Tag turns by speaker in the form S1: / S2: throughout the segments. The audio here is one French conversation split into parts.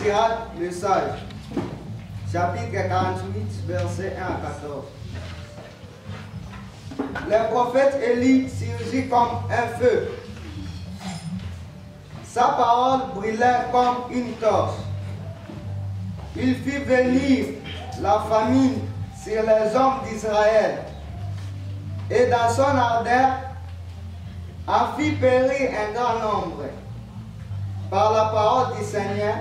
S1: Sirach le sage, chapitre 48, versets 1 à 14. Le prophète Élie surgit comme un feu. Sa parole brûlait comme une torche. Il fit venir la famine sur les hommes d'Israël. Et dans son ardeur, en fit périr un grand nombre. Par la parole du Seigneur,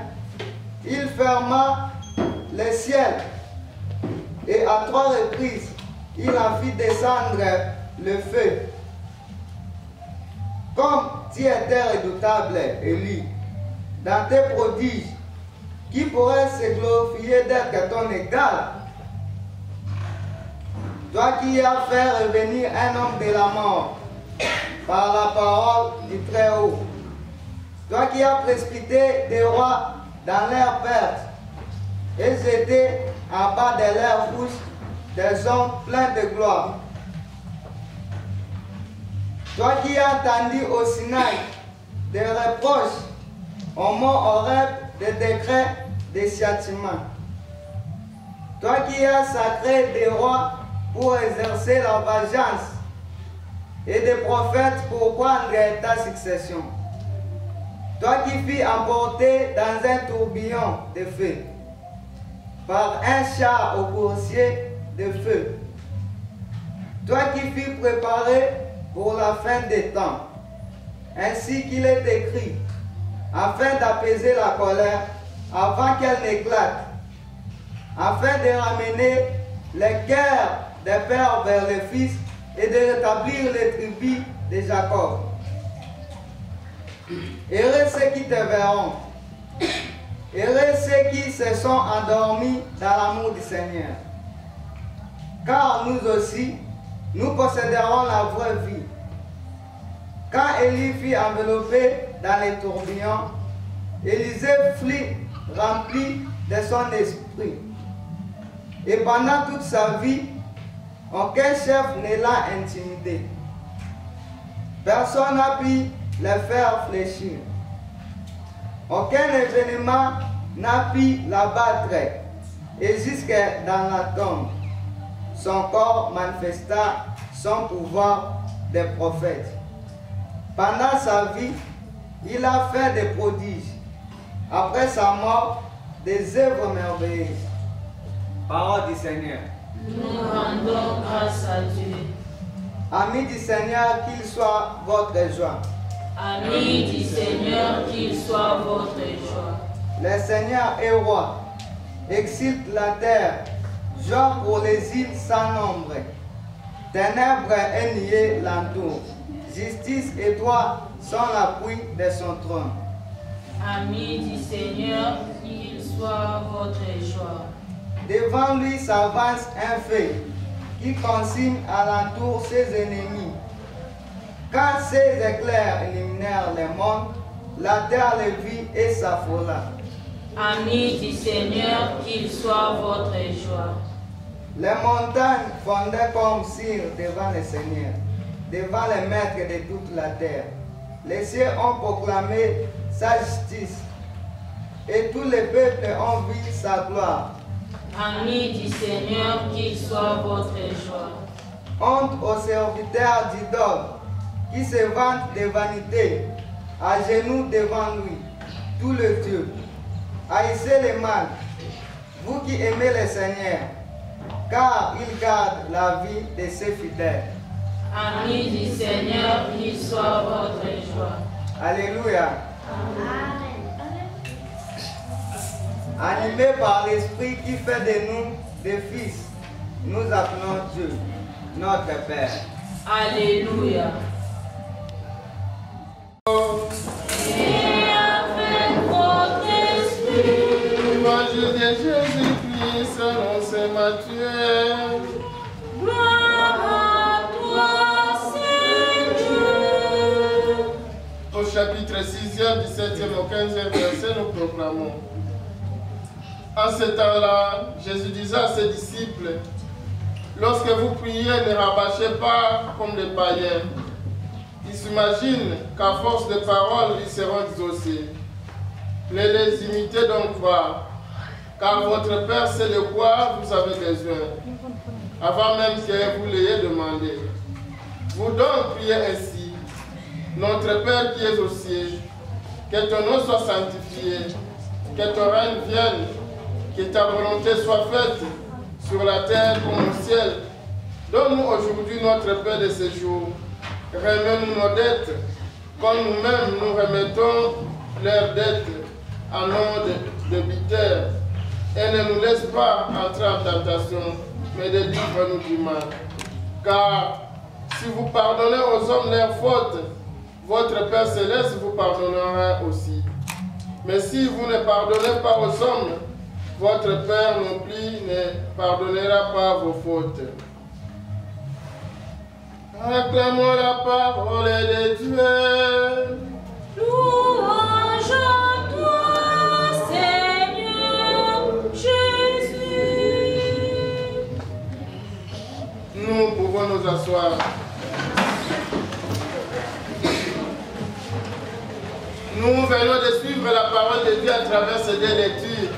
S1: il ferma les ciels. Et à 3 reprises, il en fit descendre le feu. Comme tu étais redoutable, Élie, dans tes prodiges, qui pourrait se glorifier d'être ton égal? Toi qui as fait revenir un homme de la mort par la parole du Très-Haut, toi qui as précipité des rois dans leur perte et jeté en bas de leur bouche des hommes pleins de gloire. Toi qui as entendu au Sinaï des reproches, au mont Horeb des décrets de châtiment. Toi qui as sacré des rois pour exercer la vengeance et des prophètes pour prendre ta succession. Toi qui fus emporté dans un tourbillon de feu, par un char aux coursiers de feu. Toi qui fus préparé pour la fin des temps, ainsi qu'il est écrit, afin d'apaiser la colère avant qu'elle n'éclate, afin de ramener les cœurs des pères vers les fils et de rétablir les tribus de Jacob. Heureux ceux qui te verront, heureux ceux qui se sont endormis dans l'amour du Seigneur. Car nous aussi, nous posséderons la vraie vie. Quand Élie fut enveloppé dans les tourbillons, Élisée fut rempli de son esprit. Et pendant toute sa vie, aucun chef ne l'a intimidé. Personne n'a pu le faire fléchir. Aucun événement n'a pu l'abattre. Et jusque dans la tombe, son corps manifesta son pouvoir de prophète. Pendant sa vie, il a fait des prodiges. Après sa mort, des œuvres merveilleuses. Parole du Seigneur.
S2: Nous rendons grâce à Dieu.
S1: Amis du Seigneur, qu'il soit votre joie.
S2: Amis du Seigneur, qu'il soit votre joie.
S1: Le Seigneur est roi. Exulte la terre. Joie pour les îles sans nombre. Ténèbres et niais l'entourent. Justice et droit sont l'appui de son trône.
S2: Amis du Seigneur, qu'il soit votre joie.
S1: Devant lui s'avance un feu qui consume alentour ses ennemis. Quand ses éclairs illuminèrent les mondes, la terre le vit et s'affola.
S2: Amis du Seigneur, qu'il soit votre joie.
S1: Les montagnes fondaient comme cire devant le Seigneur, devant le maître de toute la terre. Les cieux ont proclamé sa justice, et tous les peuples ont vu sa gloire.
S2: Amis du Seigneur, qu'il soit votre joie.
S1: Honte aux serviteurs d'idoles qui se vantent de vanité, à genoux devant lui, tout le Dieu. Haïssez le mal, vous qui aimez le Seigneur, car il garde la vie de ses fidèles.
S2: Amis du Seigneur, qu'il soit votre joie.
S1: Alléluia.
S2: Amen.
S1: Animés par l'Esprit qui fait de nous des fils, nous appelons Dieu, notre Père.
S2: Alléluia. Et avec votre esprit.
S3: Évangile de Jésus-Christ selon saint Matthieu.
S2: Gloire à toi, Seigneur.
S3: Au chapitre 6e, 17e au 15e verset, nous proclamons. En ce temps-là, Jésus disait à ses disciples, lorsque vous priez, ne rabâchez pas comme les païens. Ils s'imaginent qu'à force de paroles, ils seront exaucés. Ne les imitez donc pas, car votre Père sait de quoi vous avez besoin, avant même que vous l'ayez demandé. Vous donc priez ainsi: Notre Père qui es aux cieux, que ton nom soit sanctifié, que ton règne vienne, que ta volonté soit faite sur la terre comme au ciel. Donne-nous aujourd'hui notre pain de ce jour. Remets-nous nos dettes, comme nous-mêmes nous remettons leurs dettes à nos débiteurs. Et ne nous laisse pas entrer en tentation, mais délivre-nous du mal. Car si vous pardonnez aux hommes leurs fautes, votre Père Céleste vous pardonnera aussi. Mais si vous ne pardonnez pas aux hommes, votre Père non plus ne pardonnera pas vos fautes. Acclamons la parole de Dieu.
S2: Louange à toi, Seigneur Jésus.
S3: Nous pouvons nous asseoir. Nous venons de suivre la parole de Dieu à travers ces deux lectures.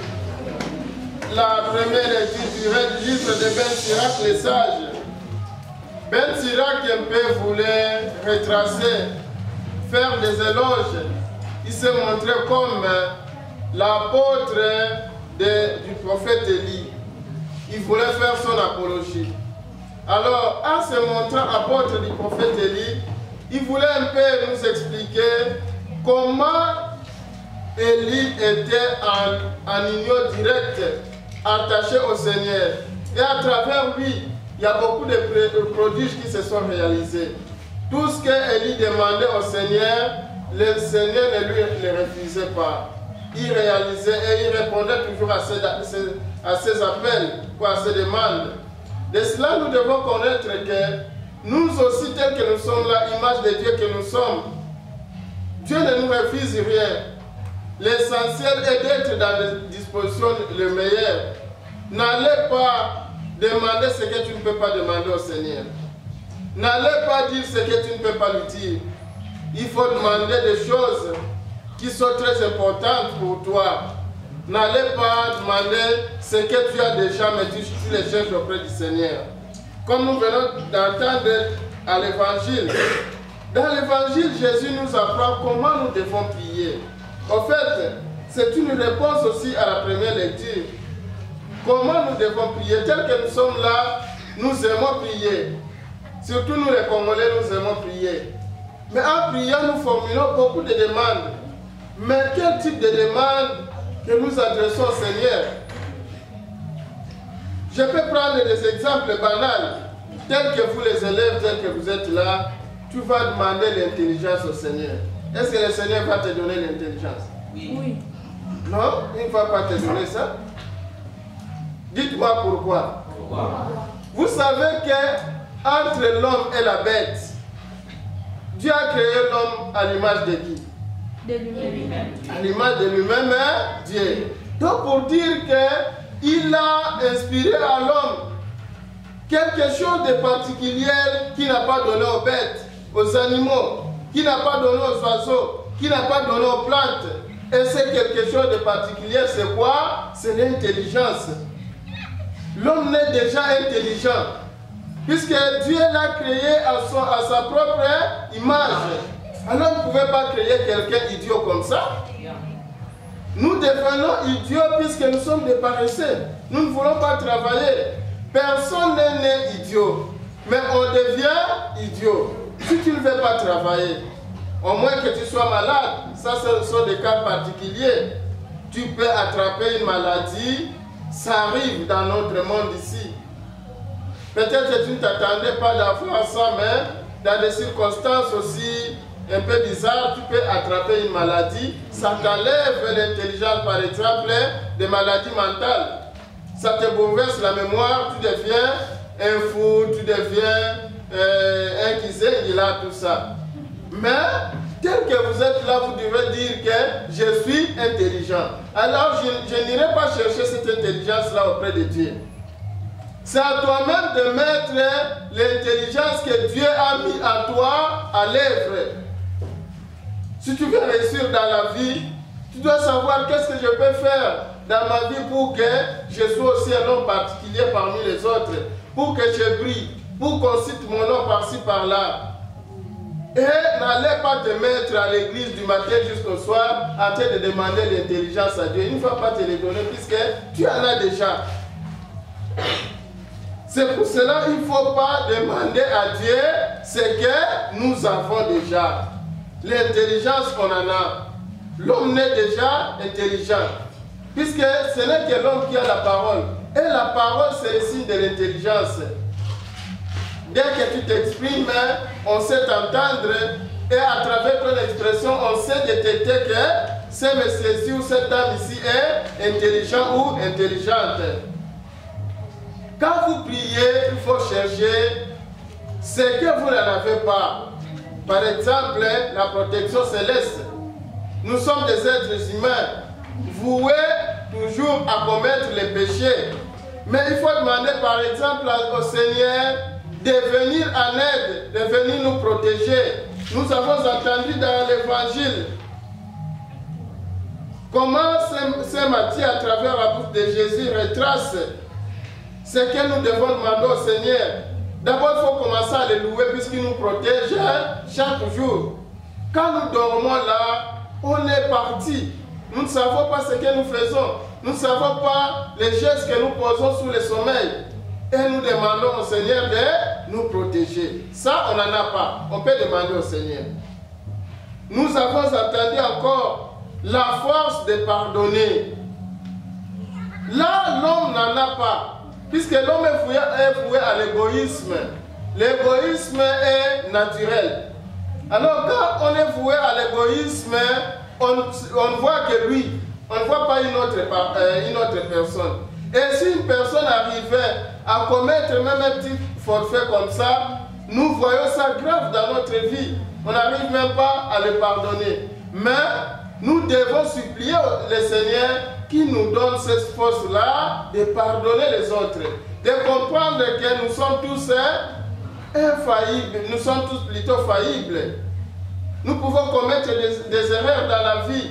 S3: La première lecture du livre de Ben Sirac, les sages. Ben Sirac un peu voulait retracer, faire des éloges. Il se montrait comme l'apôtre du prophète Élie. Il voulait faire son apologie. Alors, en se montrant apôtre du prophète Élie, il voulait un peu nous expliquer comment Élie était en union directe, attaché au Seigneur. Et à travers lui, il y a beaucoup de prodiges qui se sont réalisés. Tout ce qu'Élie demandait au Seigneur, le Seigneur ne lui refusait pas. Il réalisait et il répondait toujours à ses appels ou à ses demandes. De cela, nous devons connaître que nous aussi, tels que nous sommes là, image de Dieu que nous sommes, Dieu ne nous refuse rien. L'essentiel est d'être dans les dispositions le meilleur. N'allez pas demander ce que tu ne peux pas demander au Seigneur. N'allez pas dire ce que tu ne peux pas lui dire. Il faut demander des choses qui sont très importantes pour toi. N'allez pas demander ce que tu as déjà, mais tu les cherches auprès du Seigneur. Comme nous venons d'entendre à l'Évangile. Dans l'Évangile, Jésus nous apprend comment nous devons prier. En fait, c'est une réponse aussi à la première lecture. Comment nous devons prier? Tel que nous sommes là, nous aimons prier. Surtout nous les Congolais, nous aimons prier. Mais en priant, nous formulons beaucoup de demandes. Mais quel type de demandes que nous adressons au Seigneur? Je peux prendre des exemples banals. Tels que vous les élèves, tels que vous êtes là, tu vas demander l'intelligence au Seigneur. Est-ce que le Seigneur va te donner l'intelligence?
S2: Oui.
S3: Non, il ne va pas te donner ça. Dites-moi pourquoi. Vous savez que entre l'homme et la bête, Dieu a créé l'homme à l'image de qui?
S2: De lui-même.
S3: À l'image de lui-même, hein? Dieu. Donc pour dire qu'il a inspiré à l'homme quelque chose de particulier qu'il n'a pas donné aux bêtes, aux animaux, qu'il n'a pas donné aux oiseaux, qu'il n'a pas donné aux plantes. Et c'est quelque chose de particulier, c'est quoi? C'est l'intelligence. L'homme est déjà intelligent, puisque Dieu l'a créé à sa propre image. Alors on ne pouvait pas créer quelqu'un idiot comme ça. Nous devenons idiots puisque nous sommes des paresseux. Nous ne voulons pas travailler. Personne n'est né idiot, mais on devient idiot si tu ne veux pas travailler. Au moins que tu sois malade, ça ce sont des cas particuliers. Tu peux attraper une maladie, ça arrive dans notre monde ici. Peut-être que tu ne t'attendais pas d'avoir ça, mais dans des circonstances aussi un peu bizarres, tu peux attraper une maladie. Ça t'enlève l'intelligence, par exemple, des maladies mentales. Ça te bouleverse la mémoire, tu deviens un fou, tu deviens un qui sait, il a tout ça. Mais, tel que vous êtes là, vous devez dire que je suis intelligent. Alors, je n'irai pas chercher cette intelligence-là auprès de Dieu. C'est à toi-même de mettre l'intelligence que Dieu a mis à toi à l'œuvre. Si tu veux réussir dans la vie, Tu dois savoir qu'est-ce que je peux faire dans ma vie pour que je sois aussi un homme particulier parmi les autres, pour que je brille, pour qu'on cite mon nom par-ci, par-là. Et n'allez pas te mettre à l'église du matin jusqu'au soir en train de demander l'intelligence à Dieu. Il ne faut pas te les donner puisque tu en as déjà. C'est pour cela qu'il ne faut pas demander à Dieu ce que nous avons déjà. L'intelligence qu'on en a. L'homme n'est déjà intelligent. Puisque ce n'est que l'homme qui a la parole. Et la parole, c'est le signe de l'intelligence. Dès que tu t'exprimes, on sait t'entendre. Et à travers ton expression, on sait détecter que ce monsieur-ci ou cette dame ici est intelligent ou intelligente. Quand vous priez, il faut chercher ce que vous n'en avez pas. Par exemple, la protection céleste. Nous sommes des êtres humains, voués toujours à commettre les péchés. Mais il faut demander par exemple au Seigneur de venir en aide, de venir nous protéger. Nous avons entendu dans l'Évangile comment Saint Matthieu, à travers la bouche de Jésus, retrace ce que nous devons demander au Seigneur. D'abord, il faut commencer à le louer puisqu'il nous protège chaque jour. Quand nous dormons là, on est parti. Nous ne savons pas ce que nous faisons. Nous ne savons pas les gestes que nous posons sous le sommeil. Et nous demandons au Seigneur de nous protéger. Ça, on n'en a pas. On peut demander au Seigneur. Nous avons entendu encore la force de pardonner. Là, l'homme n'en a pas. Puisque l'homme est voué à l'égoïsme. L'égoïsme est naturel. Alors quand on est voué à l'égoïsme, on ne voit que lui. On ne voit pas une autre personne. Et si une personne arrivait à commettre même un petit forfait comme ça, nous voyons ça grave dans notre vie. On n'arrive même pas à le pardonner. Mais nous devons supplier le Seigneur qui nous donne cette force-là de pardonner les autres. De comprendre que nous sommes tous infaillibles. Nous sommes tous plutôt faillibles. Nous pouvons commettre des erreurs dans la vie.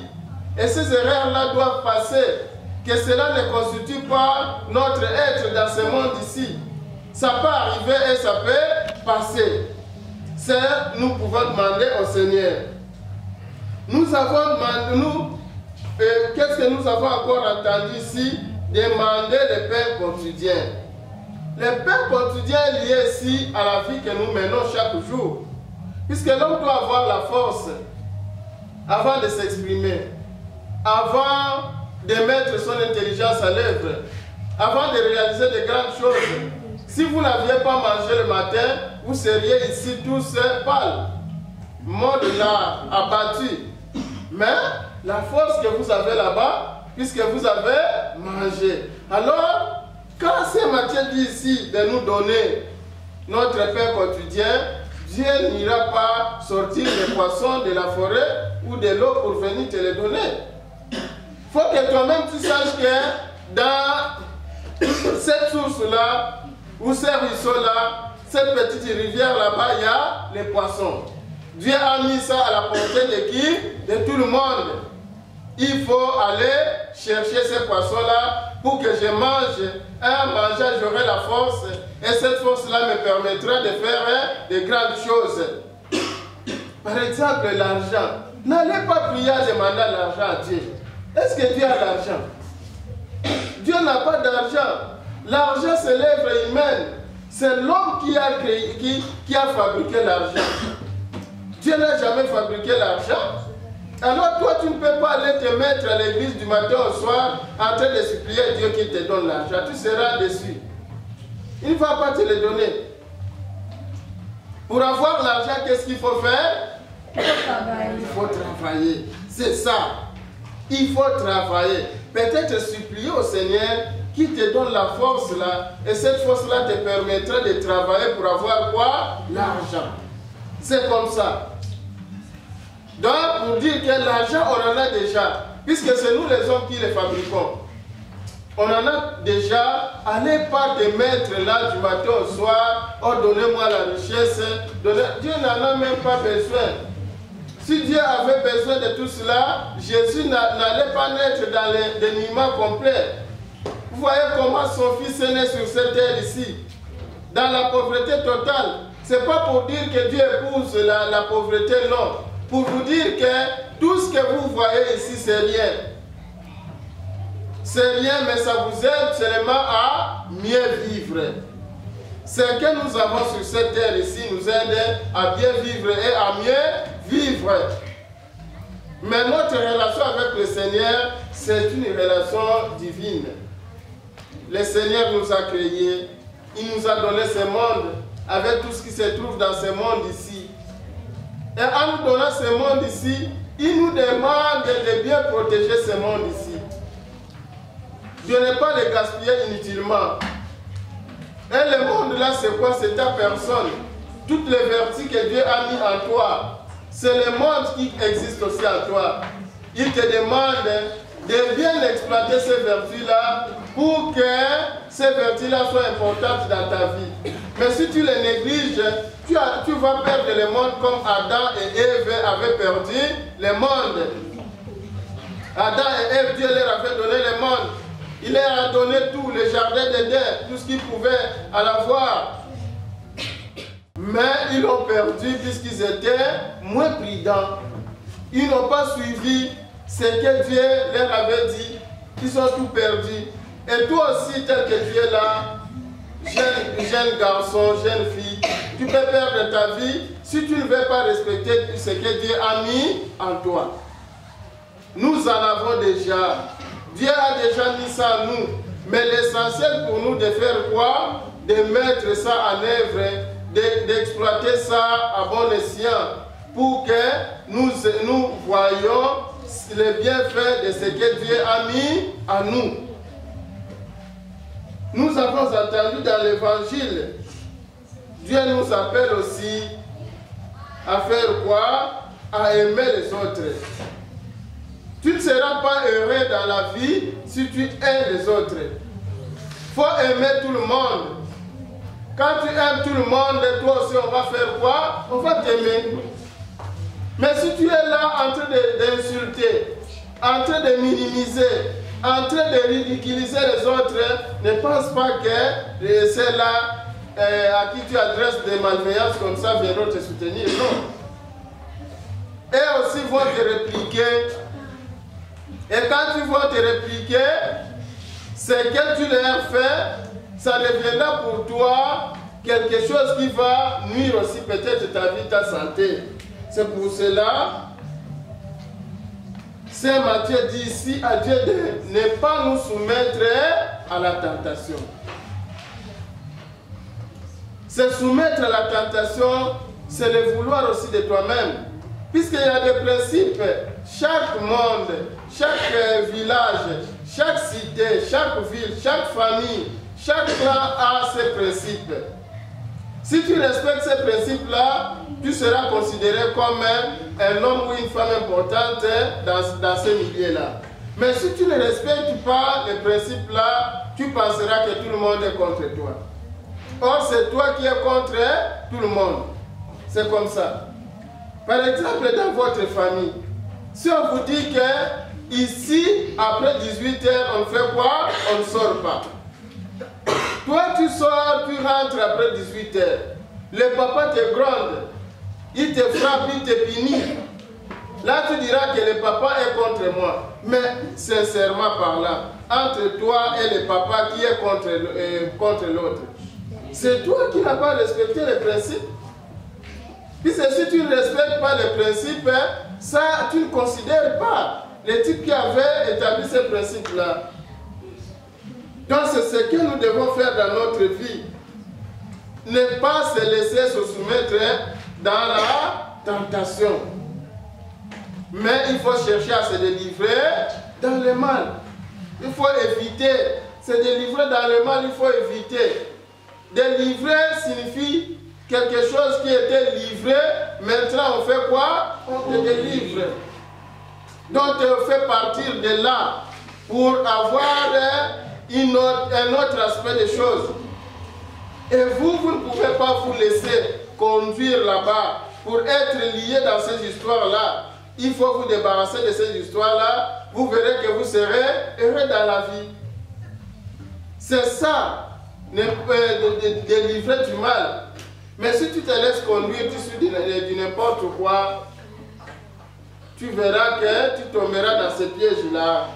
S3: Et ces erreurs-là doivent passer. Que cela ne constitue pas notre être dans ce monde ici. Ça peut arriver et ça peut passer. C'est nous pouvons demander au Seigneur. Nous avons demandé, qu'est-ce que nous avons encore entendu ici? Demander le pain quotidien. Le pain quotidien est lié ici à la vie que nous menons chaque jour. Puisque l'homme doit avoir la force avant de s'exprimer, avant de mettre son intelligence à l'œuvre, avant de réaliser de grandes choses. Si vous n'aviez pas mangé le matin, vous seriez ici tous pâles, morts là, abattus. Mais la force que vous avez là-bas, puisque vous avez mangé. Alors, quand Saint Matthieu dit ici de nous donner notre pain quotidien, Dieu n'ira pas sortir les poissons de la forêt ou de l'eau pour venir te les donner. Il faut que toi-même tu saches que dans cette source-là, ou ces ruisseaux-là, cette petite rivière là-bas, il y a les poissons. Dieu a mis ça à la portée de qui? De tout le monde. Il faut aller chercher ces poissons-là pour que je mange. En mangeant, j'aurai la force. Et cette force-là me permettra de faire de grandes choses. Par exemple, l'argent. N'allez pas prier à demander l'argent à Dieu. Est-ce que Dieu a l'argent? Dieu n'a pas d'argent. L'argent, c'est l'œuvre humaine. C'est l'homme qui a créé, qui a fabriqué l'argent. Dieu n'a jamais fabriqué l'argent. Alors toi, tu ne peux pas aller te mettre à l'église du matin au soir en train de supplier Dieu qui te donne l'argent. Tu seras déçu. Il ne va pas te le donner. Pour avoir l'argent, qu'est-ce qu'il faut faire? Il faut travailler. C'est ça. Il faut travailler. Peut-être supplier au Seigneur qui te donne la force là. Et cette force-là te permettra de travailler pour avoir quoi? L'argent. C'est comme ça. Donc, pour dire que l'argent, on en a déjà. Puisque c'est nous les hommes qui les fabriquons. On en a déjà. Allez pas te mettre là du matin au soir. Oh, donnez-moi la richesse. Dieu n'en a même pas besoin. Si Dieu avait besoin de tout cela, Jésus n'allait pas naître dans le dénuement complet. Vous voyez comment son fils est né sur cette terre ici, dans la pauvreté totale. Ce n'est pas pour dire que Dieu épouse la pauvreté, non. Pour vous dire que tout ce que vous voyez ici, c'est rien. C'est rien, mais ça vous aide seulement à mieux vivre. Ce que nous avons sur cette terre ici nous aide à bien vivre et à mieux vivre. Mais notre relation avec le Seigneur, c'est une relation divine. Le Seigneur nous a créés, il nous a donné ce monde avec tout ce qui se trouve dans ce monde ici. Et en nous donnant ce monde ici, il nous demande de bien protéger ce monde ici. De ne pas le gaspiller inutilement. Et le monde là, c'est quoi? C'est ta personne. Toutes les vertus que Dieu a mis en toi, c'est le monde qui existe aussi en toi. Il te demande de bien exploiter ces vertus-là pour que ces vertus-là soient importantes dans ta vie. Mais si tu les négliges, tu vas perdre le monde comme Adam et Ève avaient perdu le monde. Adam et Ève, Dieu leur avait donné le monde. Il leur a donné tout, le jardin d'Éden, tout ce qu'ils pouvaient en avoir. Mais ils l'ont perdu puisqu'ils étaient moins prudents. Ils n'ont pas suivi ce que Dieu leur avait dit. Ils ont tout perdu. Et toi aussi, tel que tu es là, jeune garçon, jeune fille, tu peux perdre ta vie si tu ne veux pas respecter ce que Dieu a mis en toi. Nous en avons déjà. Dieu a déjà mis ça en nous. Mais l'essentiel pour nous de faire quoi? De mettre ça en œuvre, d'exploiter ça à bon escient pour que nous voyions les bienfaits de ce que Dieu a mis en nous. Nous avons entendu dans l'évangile, Dieu nous appelle aussi à faire quoi? À aimer les autres. Tu ne seras pas heureux dans la vie si tu aimes les autres. Il faut aimer tout le monde. Quand tu aimes tout le monde, toi aussi on va faire quoi? On va t'aimer. Mais si tu es là en train d'insulter, en train de minimiser, en train de ridiculiser les autres, ne pense pas que c'est là à qui tu adresses des malveillances comme ça viendront te soutenir. Non. Et aussi vont te répliquer. Et quand tu vas te répliquer, ce que tu leur fais, ça deviendra pour toi quelque chose qui va nuire aussi peut-être ta vie, ta santé. C'est pour cela, Saint Matthieu dit ici à Dieu de ne pas nous soumettre à la tentation. Se soumettre à la tentation, c'est le vouloir aussi de toi-même. Puisqu'il y a des principes, chaque monde, chaque village, chaque cité, chaque ville, chaque famille, chaque clan a ses principes. Si tu respectes ces principes-là, tu seras considéré comme un homme ou une femme importante dans ce milieu-là. Mais si tu ne respectes pas les principes-là, tu penseras que tout le monde est contre toi. Or, c'est toi qui es contre tout le monde. C'est comme ça. Par exemple, dans votre famille, si on vous dit que ici, après 18 h, on fait quoi? On ne sort pas. Toi, tu sors, tu rentres après 18 h. Le papa te gronde, il te frappe, il te punit. Là, tu diras que le papa est contre moi. Mais sincèrement parlant, entre toi et le papa qui est contre l'autre, c'est toi qui n'as pas respecté les principes. Puisque si tu ne respectes pas les principes, ça, tu ne considères pas les types qui avaient établi ces principes-là. Donc c'est ce que nous devons faire dans notre vie. Ne pas se laisser se soumettre dans la tentation. Mais il faut chercher à se délivrer dans le mal. Il faut éviter. Se délivrer dans le mal, il faut éviter. Délivrer signifie quelque chose qui était livré. Maintenant on fait quoi? On te délivre. Donc on fait partir de là pour avoir un autre aspect des choses. Et vous ne pouvez pas vous laisser conduire là-bas pour être lié dans ces histoires-là. Il faut vous débarrasser de ces histoires-là. Vous verrez que vous serez heureux dans la vie. C'est ça, de livrer du mal. Mais si tu te laisses conduire, tu suis du n'importe quoi, tu verras que tu tomberas dans ces pièges-là.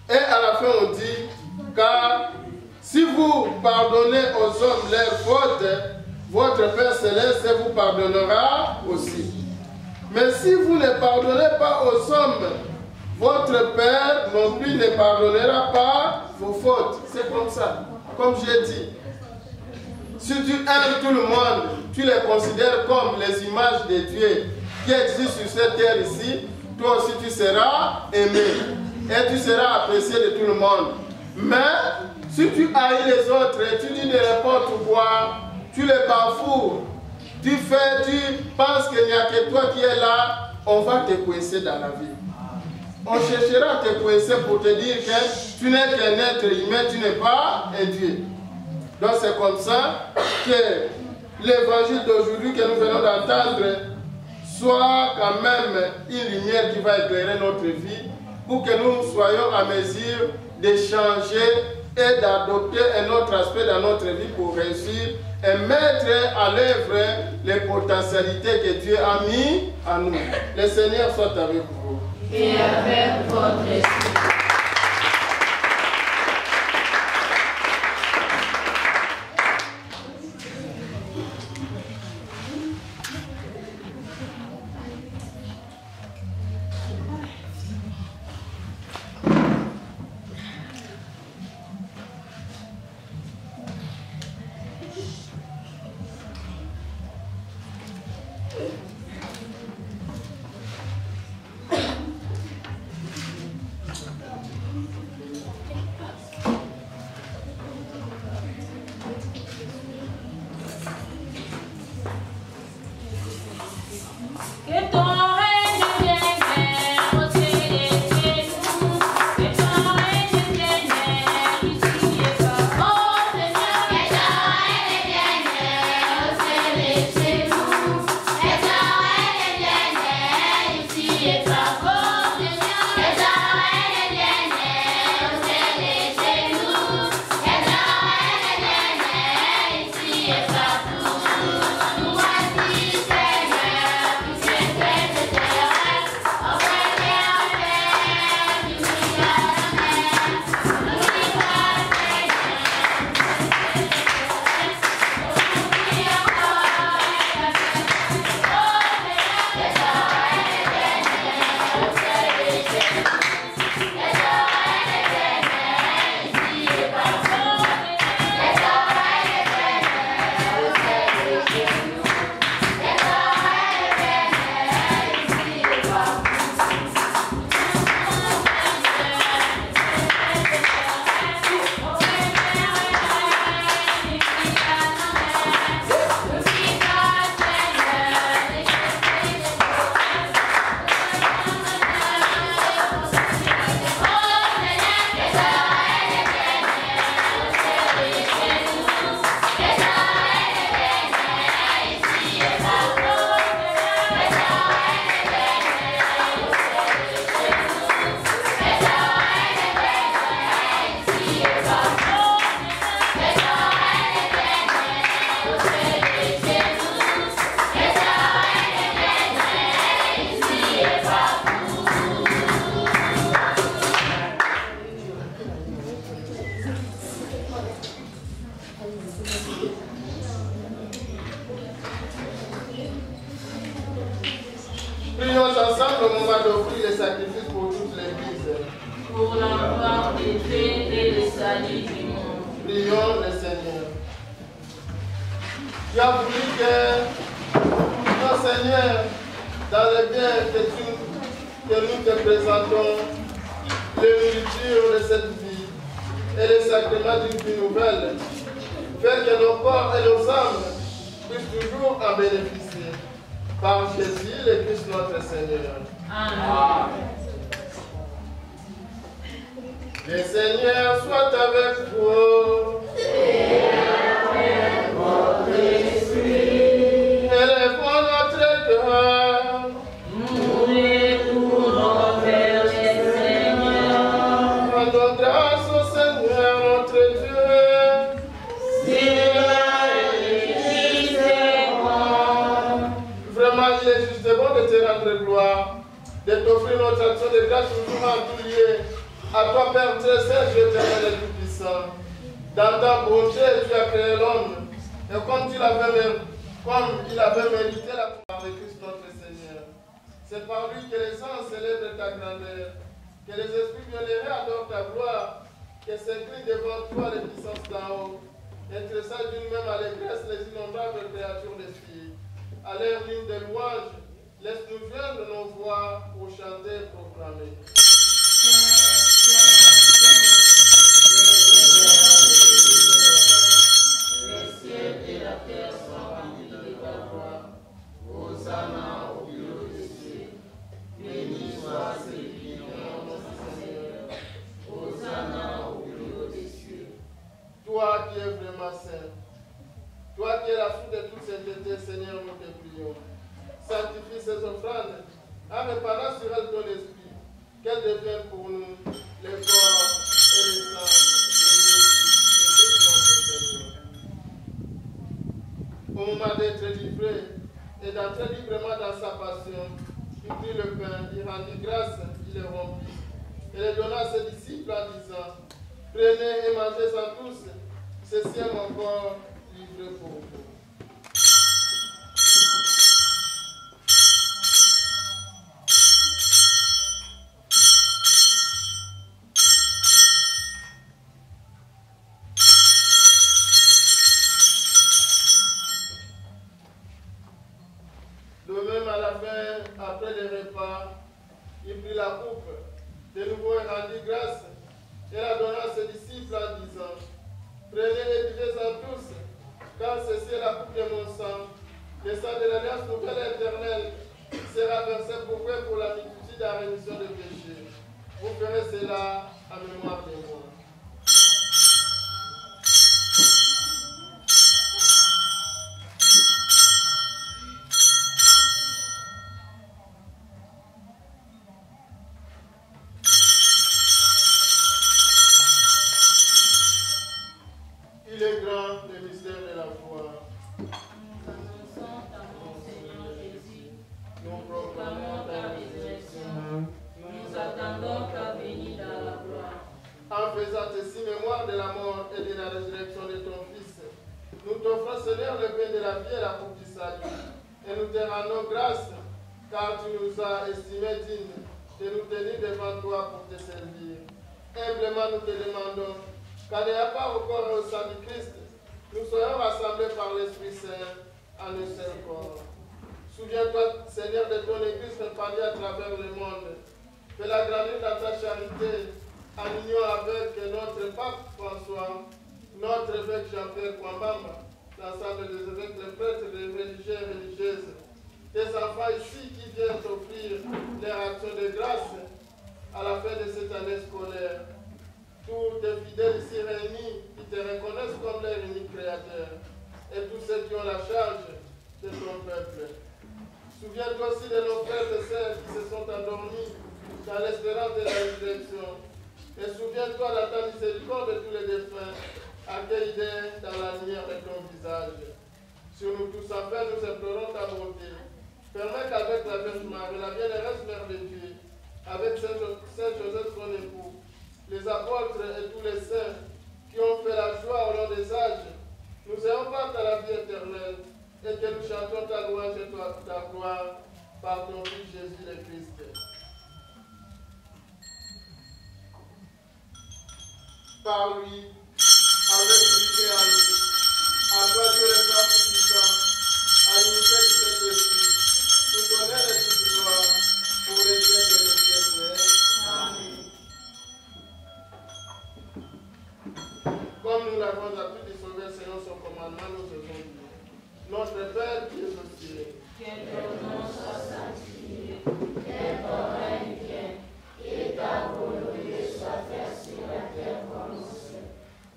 S3: Et à la fin, on dit, car si vous pardonnez aux hommes leurs fautes, votre Père Céleste vous pardonnera aussi. Mais si vous ne pardonnez pas aux hommes, votre Père non plus ne pardonnera pas vos fautes. C'est comme ça, comme j'ai dit. Si tu aimes tout le monde, tu les considères comme les images de Dieu qui existent sur cette terre ici, toi aussi tu seras aimé et tu seras apprécié de tout le monde. Mais si tu haïs les autres et tu dis de n'importe quoi, tu les bafoues, tu penses qu'il n'y a que toi qui es là, on va te coincer dans la vie. On cherchera à te coincer pour te dire que tu n'es qu'un être humain, tu n'es pas un Dieu. Donc c'est comme ça que l'évangile d'aujourd'hui que nous venons d'entendre soit quand même une lumière qui va éclairer notre vie pour que nous soyons à mesure de changer et d'adopter un autre aspect dans notre vie pour réussir et mettre à l'œuvre les potentialités que Dieu a mis en nous. Le Seigneur soit avec vous.
S2: Et avec votre esprit.
S3: Prions ensemble au moment d'offrir les sacrifices pour toute l'Église.
S2: Pour la gloire de Dieu et le salut du monde.
S3: Prions le Seigneur. Tu as voulu que, mon Seigneur, dans le bien que nous te présentons, les nourritures de cette vie et les sacrements d'une vie nouvelle, faire que nos corps et nos âmes puissent toujours en bénéficier. Par Jésus, le Christ notre Seigneur.
S2: Amen.
S3: Le Seigneur soit avec vous.
S2: Et avec votre esprit.
S3: Et et t'offrir notre action de grâce toujours en tout lieu. À toi, Père très saint, Dieu éternel et tout-puissant. Dans ta bonté, tu as créé l'homme. Et comme il avait mérité la gloire de Christ notre Seigneur. C'est par lui que les anges célèbrent ta grandeur, que les esprits bienheureux adorent ta gloire, que s'inclinent devant toi les puissances d'en haut, et tressaillent d'une même allégresse les innombrables créatures des filles. À leur ligne de louange, laisse-nous joindre nos voix pour chanter et proclamer.
S2: Les ciels et la terre sont remplis de ta gloire. Hosanna au plus haut des cieux. Béni soit celui qui vient en notre Seigneur. Hosanna au plus haut des cieux.
S3: Toi qui es vraiment saint, toi qui es la source de toute sainteté, Seigneur, nous te prions. Sanctifie ces offrandes en répandant sur elles ton esprit, qu'elles deviennent pour nous les corps et les sangs de Jésus notre Seigneur. Au moment d'être livré et d'entrer librement dans sa passion, il prit le pain, il rendit grâce, il le rompit et le donna à ses disciples en disant: prenez et mangez-en tous, ceci est mon corps livré pour vous. De même, à la fin, après le repas, il prit la coupe, de nouveau il rendit grâce, et la donna à ses disciples en disant: prenez et buvez-en tous, car ceci est la coupe de mon sang, le sang de l'alliance nouvelle et éternelle, qui sera versé pour vous et pour la multitude de la rémission des péchés. Vous ferez cela en mémoire de moi. Il est grand le mystère de la foi.
S2: Nous annonçons ta mort, Seigneur Jésus.
S3: Nous
S2: Proclamons ta résurrection. Nous attendons ta venue dans la gloire.
S3: En faisant ainsi mémoire de la mort et de la résurrection de ton Fils, nous t'offrons, Seigneur, le pain de la vie et la coupe du salut. Et nous te rendons grâce, car tu nous as estimés dignes de nous tenir devant toi pour te servir. Humblement, nous te demandons qu'en n'ayant pas au corps et au sang du Christ, nous soyons rassemblés par l'Esprit Saint en un seul corps. Souviens-toi, Seigneur, de ton Église répandue à travers le monde. Fais-la grandir dans ta charité, en union avec notre pape François, notre évêque Jean-Pierre Kwambamba, l'ensemble des évêques, les prêtres, les religieux et religieuses, tes enfants ici qui viennent t'offrir leur action de grâce à la fin de cette année scolaire. Tous tes fidèles ici réunis qui te reconnaissent comme leur unique créateur, et tous ceux qui ont la charge de ton peuple. Souviens-toi aussi de nos frères et sœurs qui se sont endormis dans l'espérance de la résurrection. Et souviens-toi de ta miséricorde de tous les défunts, accueillis dans la lumière de ton visage. Sur nous tous, enfin, nous implorons ta bonté. Permets qu'avec la Vierge Marie, la bienheureuse Mère de Dieu, avec Saint Joseph son époux, les apôtres et tous les saints qui ont fait la joie au long des âges, nous ayons part à la vie éternelle et que nous chantons ta louange et ta gloire par ton Fils Jésus le Christ. Par lui, avec lui et en lui, à toi Dieu le Père tout-puissant, à l'unité du Saint-Esprit, tout honneur et toute gloire, pour les siècles des siècles. Amen. Comme nous l'avons appris de sauver selon son commandement, nous devons dire: Notre Père qui es aux cieux,
S2: Que ton nom soit sanctifié, que ton règne vienne, et ta volonté soit faite sur la terre comme au ciel.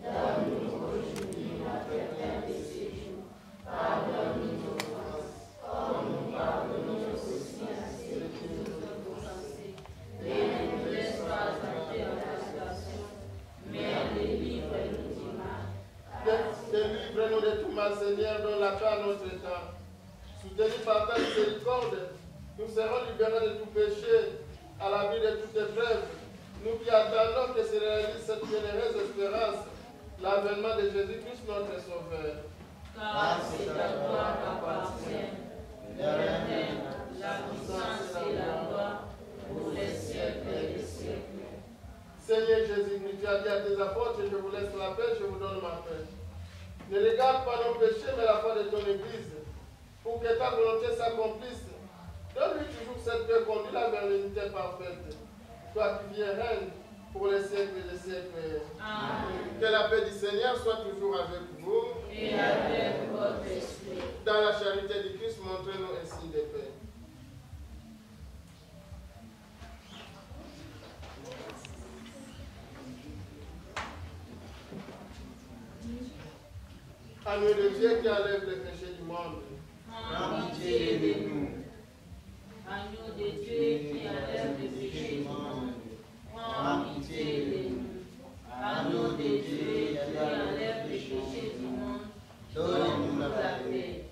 S2: Donne-nous aujourd'hui notre pain de ce jour. Pardonne-nous nos offenses, comme nous pardonnons aussi à ceux qui nous ont offensés. Et ne nous laisse pas entrer en tentation, mais délivre-nous du mal.
S3: Délivre-nous de tout mal, Seigneur, donne la paix à notre temps. Soutenus par ta miséricorde, nous serons libérés de tout péché à l'abri de toute épreuve, nous qui attendons que se réalise cette généreuse espérance, l'avènement de Jésus-Christ notre Sauveur.
S2: Car c'est à toi qu'appartiennent le règne, la puissance et la gloire pour les siècles des siècles.
S3: Seigneur Jésus-Christ, tu as dit à tes apôtres, je vous laisse la paix, je vous donne ma paix. Ne regarde pas nos péchés, mais la foi de ton Église, pour que ta volonté s'accomplisse. Donne-lui toujours cette paix, conduis-la vers l'unité parfaite. Toi qui viens règne pour les siècles des siècles.
S2: Amen.
S3: Que la paix du Seigneur soit toujours avec vous.
S2: Et avec votre esprit.
S3: Dans la charité du Christ, montrez-nous un signe de paix. Agneau de Dieu qui enlève les péchés du monde.
S2: En pitié de nous. Agneau de Dieu qui enlève les péchés du monde. En pitié de nous. Agneau de Dieu qui enlève les péchés du monde. Donne-nous la paix.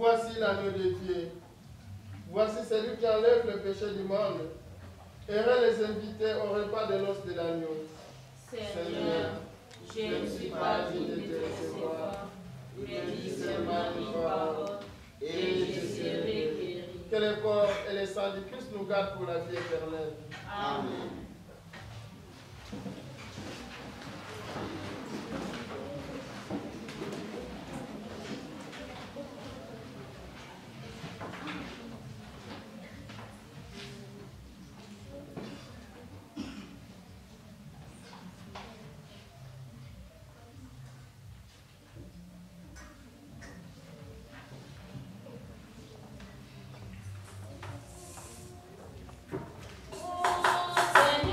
S3: Voici l'agneau de Dieu. Voici celui qui enlève le péché du monde. Heureux les invités au repas de l'os de l'agneau.
S2: Seigneur, je ne suis pas digne de te recevoir, mais dis seulement une parole, et je serai guéri.
S3: Que le corps et le sang du Christ nous gardent pour la vie éternelle.
S2: Amen.
S4: Seigneur.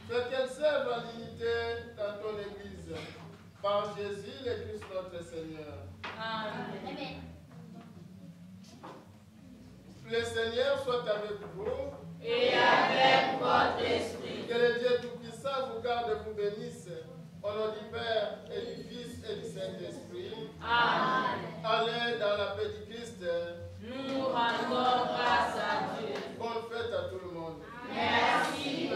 S3: Fais qu'elle serve à l'unité dans ton Église. Par Jésus le Christ notre Seigneur.
S2: Amen.
S3: Le Seigneur soit avec vous.
S2: Et avec votre esprit.
S3: Que le Dieu Tout-Puissant vous garde et vous bénisse. Au nom du Père et du Fils et du Saint-Esprit.
S2: Amen.
S3: Allez dans la paix du Christ.
S2: Nous rendons grâce à Dieu.
S3: Bonne fête à tout le monde.
S2: Merci.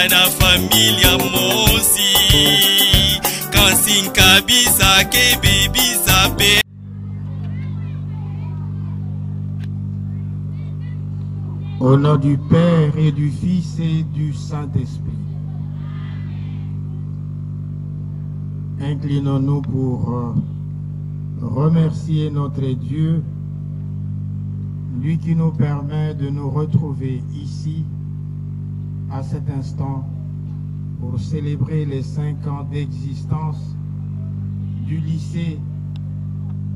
S4: na familia mosi kabisa ke bibi zabe.
S5: Au nom du Père et du Fils et du Saint-Esprit, inclinons-nous pour remercier notre Dieu, lui qui nous permet de nous retrouver ici à cet instant pour célébrer les 5 ans d'existence du lycée,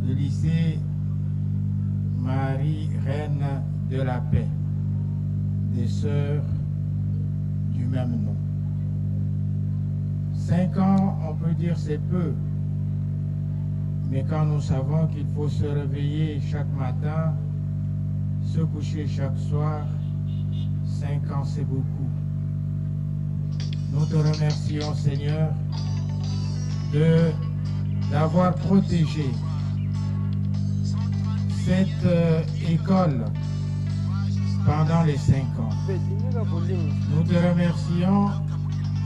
S5: le lycée Marie Reine de la Paix, des Sœurs du même nom. 5 ans, on peut dire c'est peu, mais quand nous savons qu'il faut se réveiller chaque matin, se coucher chaque soir, 5 ans c'est beaucoup. Nous te remercions, Seigneur, d'avoir protégé cette école pendant les 5 ans. Nous te remercions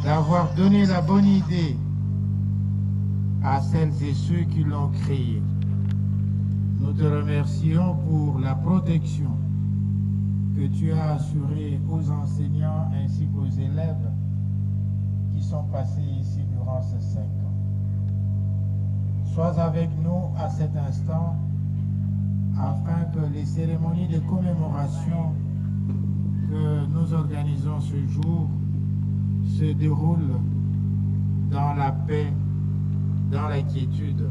S5: d'avoir donné la bonne idée à celles et ceux qui l'ont créée. Nous te remercions pour la protection que tu as assurée aux enseignants ainsi qu'aux élèves qui sont passés ici durant ces 5 ans. Sois avec nous à cet instant afin que les cérémonies de commémoration que nous organisons ce jour se déroulent dans la paix, dans la quiétude,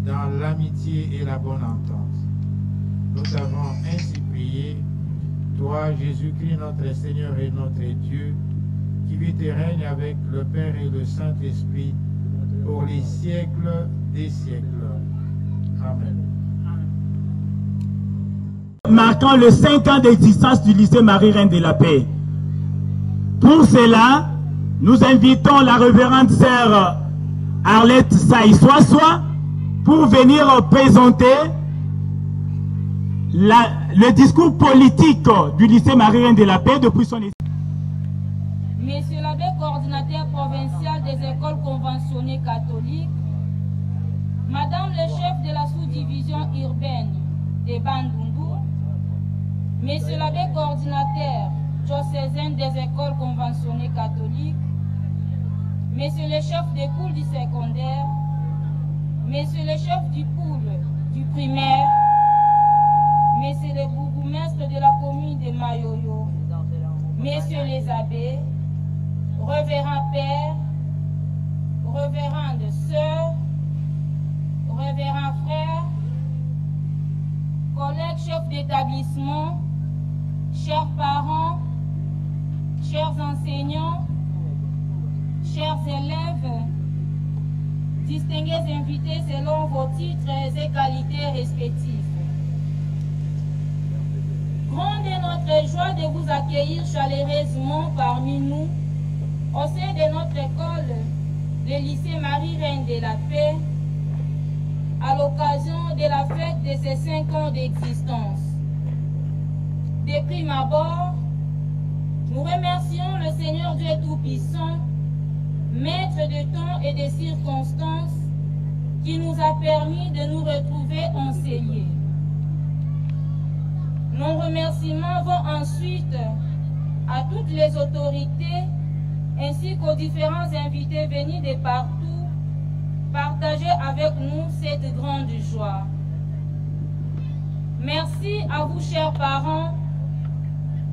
S5: dans l'amitié et la bonne entente. Nous t'avons ainsi prié, toi, Jésus-Christ, notre Seigneur et notre Dieu, qui vit et règne avec le Père et le Saint-Esprit pour les siècles des siècles. Amen.
S6: Marquant le 5 ans d'existence du lycée Marie-Reine de la Paix. Pour cela, nous invitons la révérende sœur Arlette Saï-Soissois pour venir présenter le discours politique du lycée Marie-Reine de la Paix depuis son...
S2: Monsieur l'abbé coordinateur provincial des écoles conventionnées catholiques, Madame le chef de la sous-division urbaine de Bandundu, Monsieur l'abbé coordinateur diocésain des écoles conventionnées catholiques, Monsieur le chef des poules du secondaire, Monsieur le chef du poule du primaire, Monsieur le bourgmestre de la commune de Mayoyo, Messieurs les abbés, révérends pères, révérendes sœurs, révérends frères, collègues chefs d'établissement, chers parents, chers enseignants, chers élèves, distingués invités selon vos titres et qualités respectifs. Grande est notre joie de vous accueillir chaleureusement parmi nous au sein de notre école, le lycée Marie-Reine de la Paix, à l'occasion de la fête de ses 5 ans d'existence. De prime abord, nous remercions le Seigneur Dieu Tout-Puissant, maître de temps et de circonstances, qui nous a permis de nous retrouver enseignés. Nos remerciements vont ensuite à toutes les autorités ainsi qu'aux différents invités venus de partout partager avec nous cette grande joie. Merci à vous, chers parents,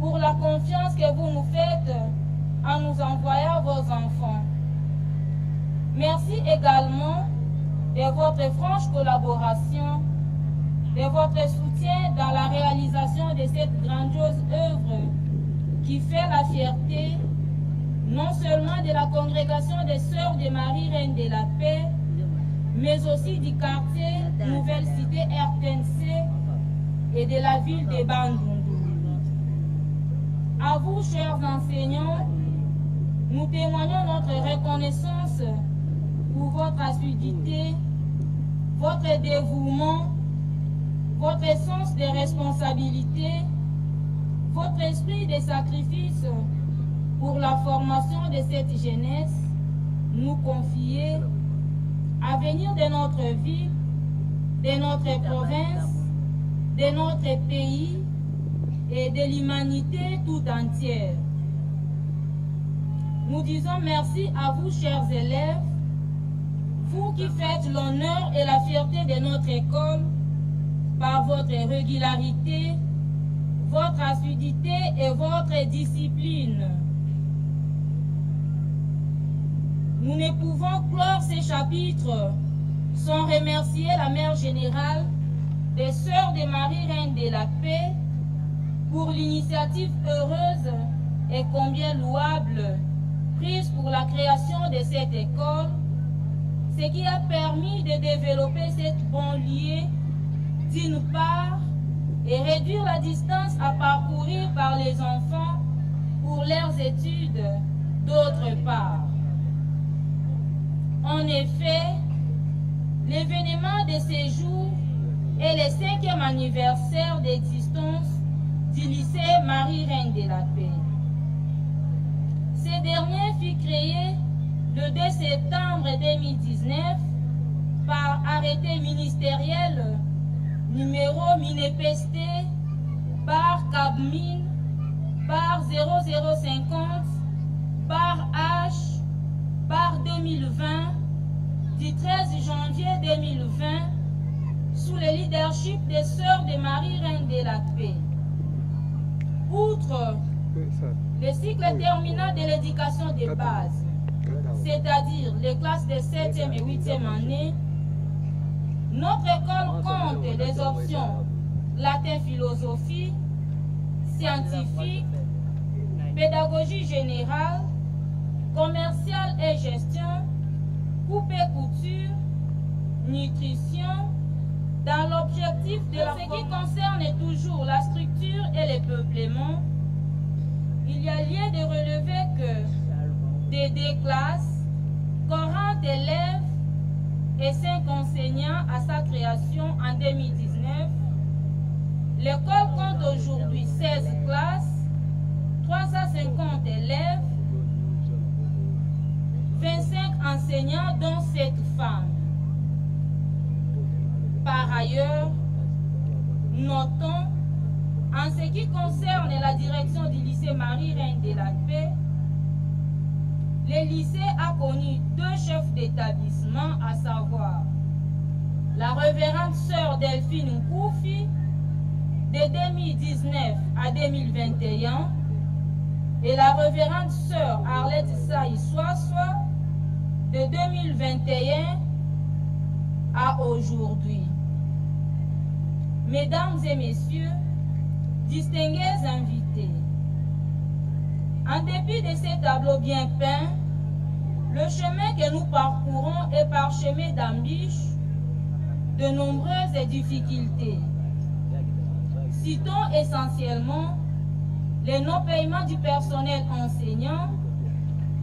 S2: pour la confiance que vous nous faites en nous envoyant vos enfants. Merci également de votre franche collaboration, de votre soutien dans la réalisation de cette grandiose œuvre qui fait la fierté non seulement de la congrégation des Sœurs de Marie-Reine de la Paix, mais aussi du quartier Nouvelle Cité RTNC et de la ville de Bandundu. À vous, chers enseignants, nous témoignons notre reconnaissance pour votre assiduité, votre dévouement, votre sens de responsabilité, votre esprit de sacrifice pour la formation de cette jeunesse, nous confier à venir de notre ville, de notre province, de notre pays et de l'humanité tout entière. Nous disons merci à vous, chers élèves, vous qui faites l'honneur et la fierté de notre école par votre régularité, votre assiduité et votre discipline. Nous ne pouvons clore ces chapitres sans remercier la Mère générale des Sœurs de Marie-Reine de la Paix pour l'initiative heureuse et combien louable prise pour la création de cette école, ce qui a permis de développer cette banlieue d'une part et réduire la distance à parcourir par les enfants pour leurs études d'autre part. En effet, l'événement de ces jours est le 5e anniversaire d'existence du lycée Marie-Reine de la Paix. Ce dernier fut créé le 2 septembre 2019 par arrêté ministériel numéro MINEPESTE par CABMIN par 0050 par H par 2020 du 13 janvier 2020 sous le leadership des Sœurs de Marie-Reine de la Paix. Outre le cycle terminal de l'éducation de base, c'est-à-dire les classes de 7e et 8e année, notre école compte les options latin philosophie, scientifique, pédagogie générale, commerciale et gestion, coupe et couture, nutrition, dans l'objectif de ce qui concerne toujours la structure et les peuplements. Il y a lieu de relever que des 2 classes, 40 élèves et 5 enseignants à sa création en 2019. L'école compte aujourd'hui 16 classes, 350 élèves, 25 enseignants dont 7 femmes. Par ailleurs, notons, en ce qui concerne la direction du lycée Marie-Reine de la Paix, le lycée a connu 2 chefs d'établissement, à savoir la révérende sœur Delphine Nkoufi de 2019 à 2021 et la révérende sœur Arlette Saï-Soissois de 2021 à aujourd'hui. Mesdames et messieurs, distingués invités, en dépit de ces tableaux bien peints, le chemin que nous parcourons est parsemé d'embûches, de nombreuses difficultés. Citons essentiellement les non-paiements du personnel enseignant,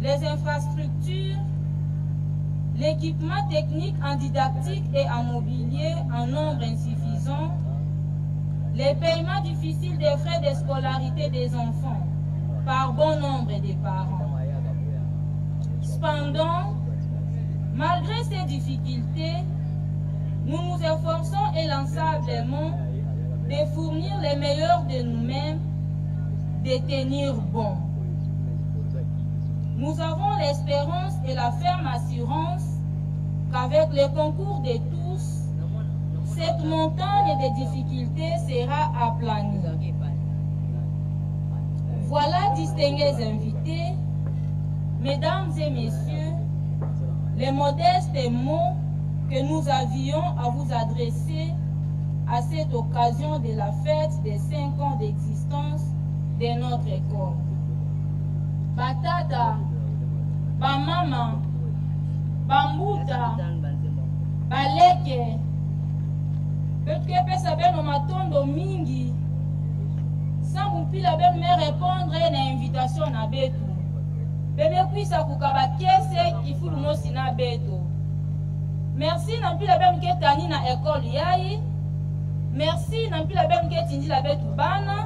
S2: les infrastructures, l'équipement technique en didactique et en mobilier en nombre insuffisant, les paiements difficiles des frais de scolarité des enfants par bon nombre de parents. Cependant, malgré ces difficultés, nous nous efforçons inlassablement de fournir les meilleurs de nous-mêmes, de tenir bon. Nous avons l'espérance et la ferme assurance qu'avec le concours de tous, cette montagne de difficultés sera aplanie. Voilà, distingués invités, mesdames et messieurs, les modestes mots que nous avions à vous adresser à cette occasion de la fête des 5 ans d'existence de notre école. Batata, bamama, bambuta, baleke, peut-être pesa beno matondo mingi, sans mpila ben me répondre à une invitation na betu. Bebe kuisa kukaba kese ifulu mosi na beto. Merci na mpila ben ke tani na école yayi. Merci na mpila ben ke tindi la betu bana.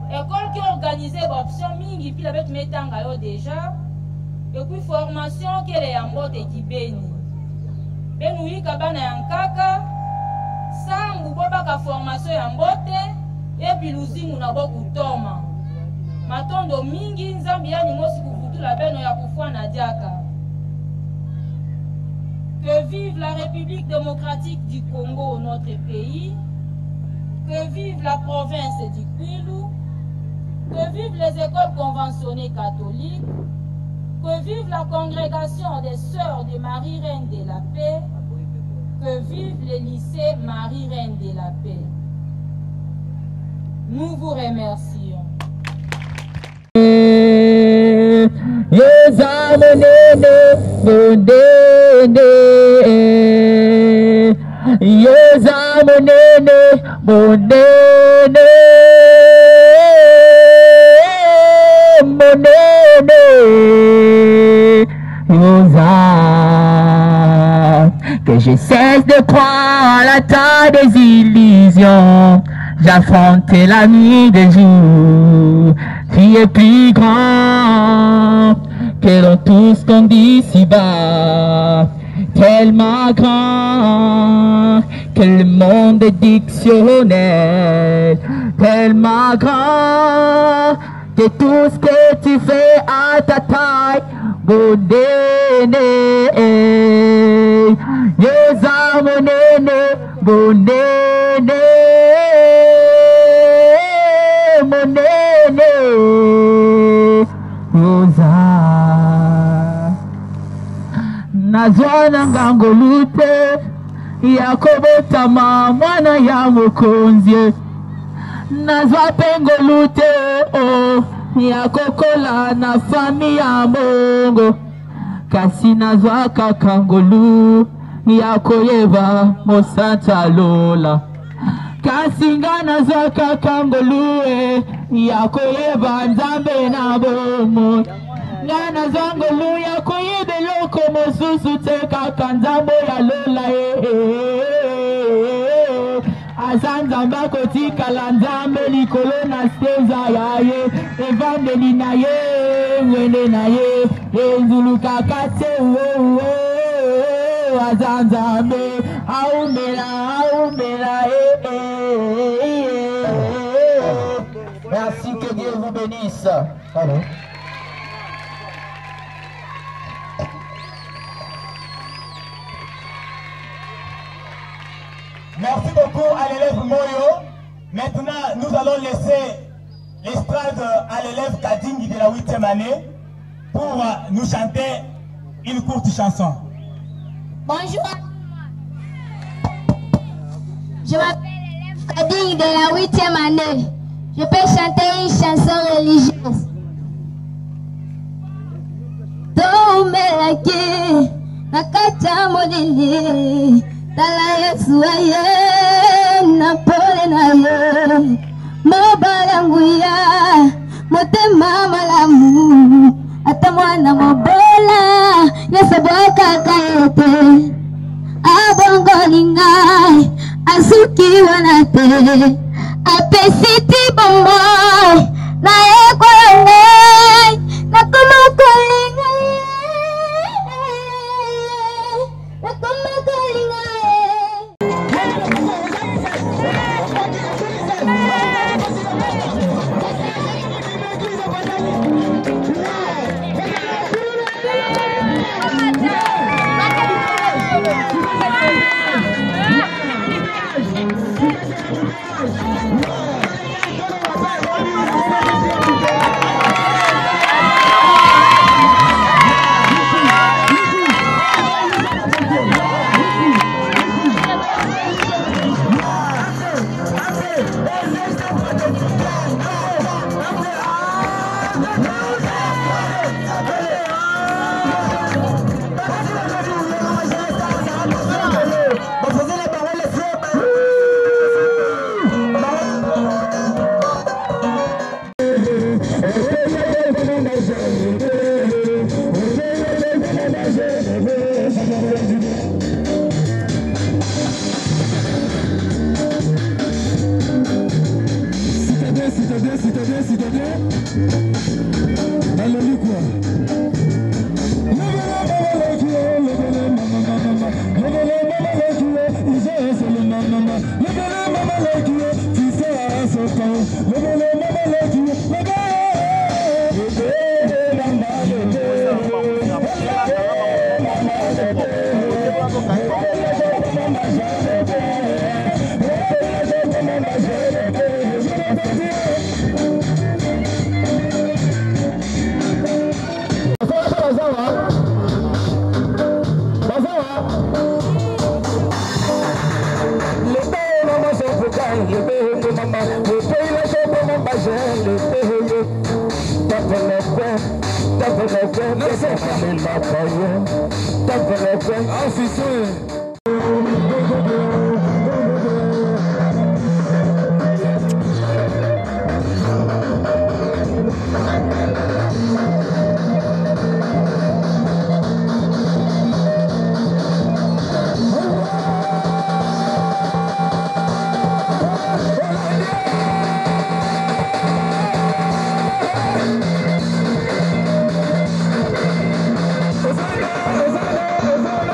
S2: École qui organise l'option mingi puis la bête metanga yo déjà. Et puis formation qui est en mode qui béni. Benui kabana yankaka. Sangu boba ka formation ya mbote. Et puis luzimu na boku toma. Matondo mingi nzambi yani mosi kufutu la beno ya kufua na diaka. Que vive la République démocratique du Congo, notre pays. Que vive la province du Kwilu. Que vivent les écoles conventionnées catholiques, que vive la congrégation des Sœurs de Marie-Reine de la Paix, que vive le lycée Marie-Reine de la Paix. Nous vous remercions.
S7: Que je cesse de croire à ta désillusion. J'affrontais la nuit des jours. Tu es plus grand que dans tout ce qu'on dit si-bas. Tellement grand que le monde est dictionnel. Tellement grand que tout ce que tu fais à ta taille, bonene, yeza monene, bonene, monene, yoza. Nazwana ngangolute, yakobotama mwana ya mokonzie. nazwa pengolu te o ya kokola na fami ya mbongo kasi nazwa kakangolu ya koyeba mosanta lola kasi nga nazwa kakangolu ya koyeba nzambe na bomo nga nazwa ngolu ya koyeba eloko mosusu te kaka nzambe ya lola Azanzamba kotikala nzambe likolo na steza ya ye evangeli na ye wende na ye enzuluka kate azanzambe aumela Merci, que Dieu vous bénisse. Allez.
S6: Merci beaucoup à l'élève Moyo. Maintenant, nous allons laisser l'estrade à l'élève Kadingi de la 8e année pour nous chanter une courte chanson.
S2: Bonjour. Je m'appelle l'élève Kadingi de la 8e année. Je peux chanter une chanson religieuse. Tomelaki nakata molili Tala Yesu aye na pole na ye Mobalanguya motema malamu Ata mwana mobola Yesaboka kayete Abongo lingai Azuki wanate Apesiti bombo Na ekwa ngai Na kumako lingai Na kumako lingai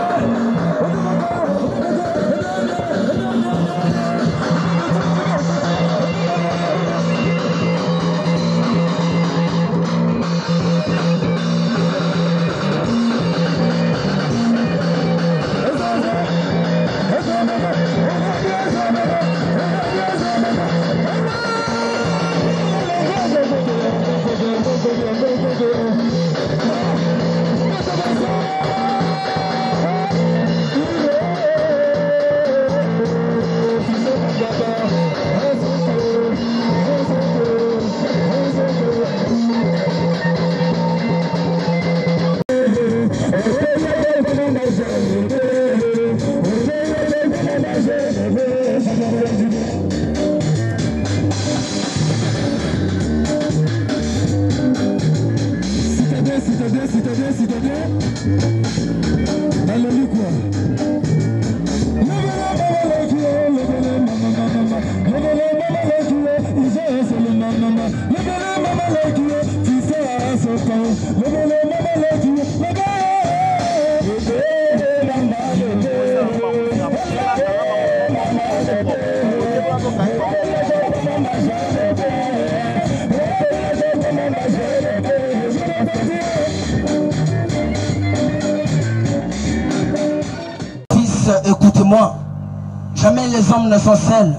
S6: Ozana
S8: Écoutez-moi, jamais les hommes ne sont seuls.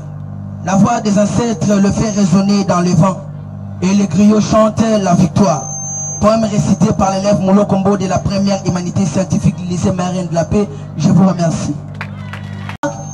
S8: La voix des ancêtres le fait résonner dans le vent. Et les griots chantent la victoire. Poème récité par l'élève Molo Combo de la première humanité scientifique du lycée Marien de la Paix. Je vous remercie.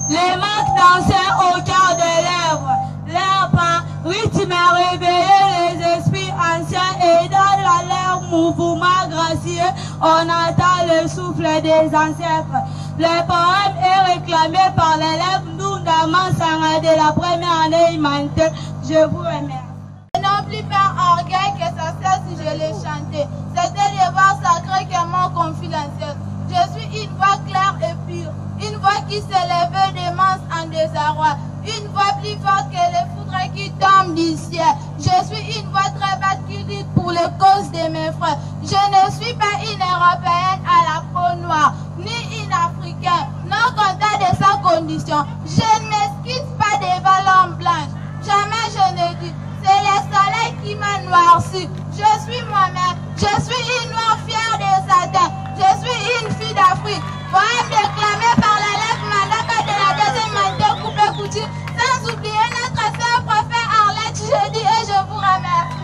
S9: Les marques dansaient au cœur de l'œuvre. L'air par rythme a réveillé les esprits anciens et dans leur mouvement gracieux, on entend le souffle des ancêtres. Le poème est réclamé par l'élève Ndoundaman Sanga de la première année humanité. Je vous remercie. Non plus par orgueil que ça cesse si je l'ai chanté. C'était les voix sacrées qui m'ont confidentiel. Je suis une voix claire et pure. Une voix qui s'élève des manches en désarroi. Une voix plus forte que les foudres qui tombent du ciel. Je suis une voix très basse qui lutte pour les causes de mes frères. Je ne suis pas une Européenne à la peau noire, ni une Africaine, non content de sa condition. Je ne m'excuse pas devant l'homme blanche. Jamais je ne dis, c'est le soleil qui m'a noirci. Je suis moi-même, je suis une noire fière de Satan. Je suis une fille d'Afrique. Poème déclamé par l'élève Mandaka de la deuxième humanité Coupé Couture, sans oublier notre sœur prophète Arlette Jeudi et je vous remercie.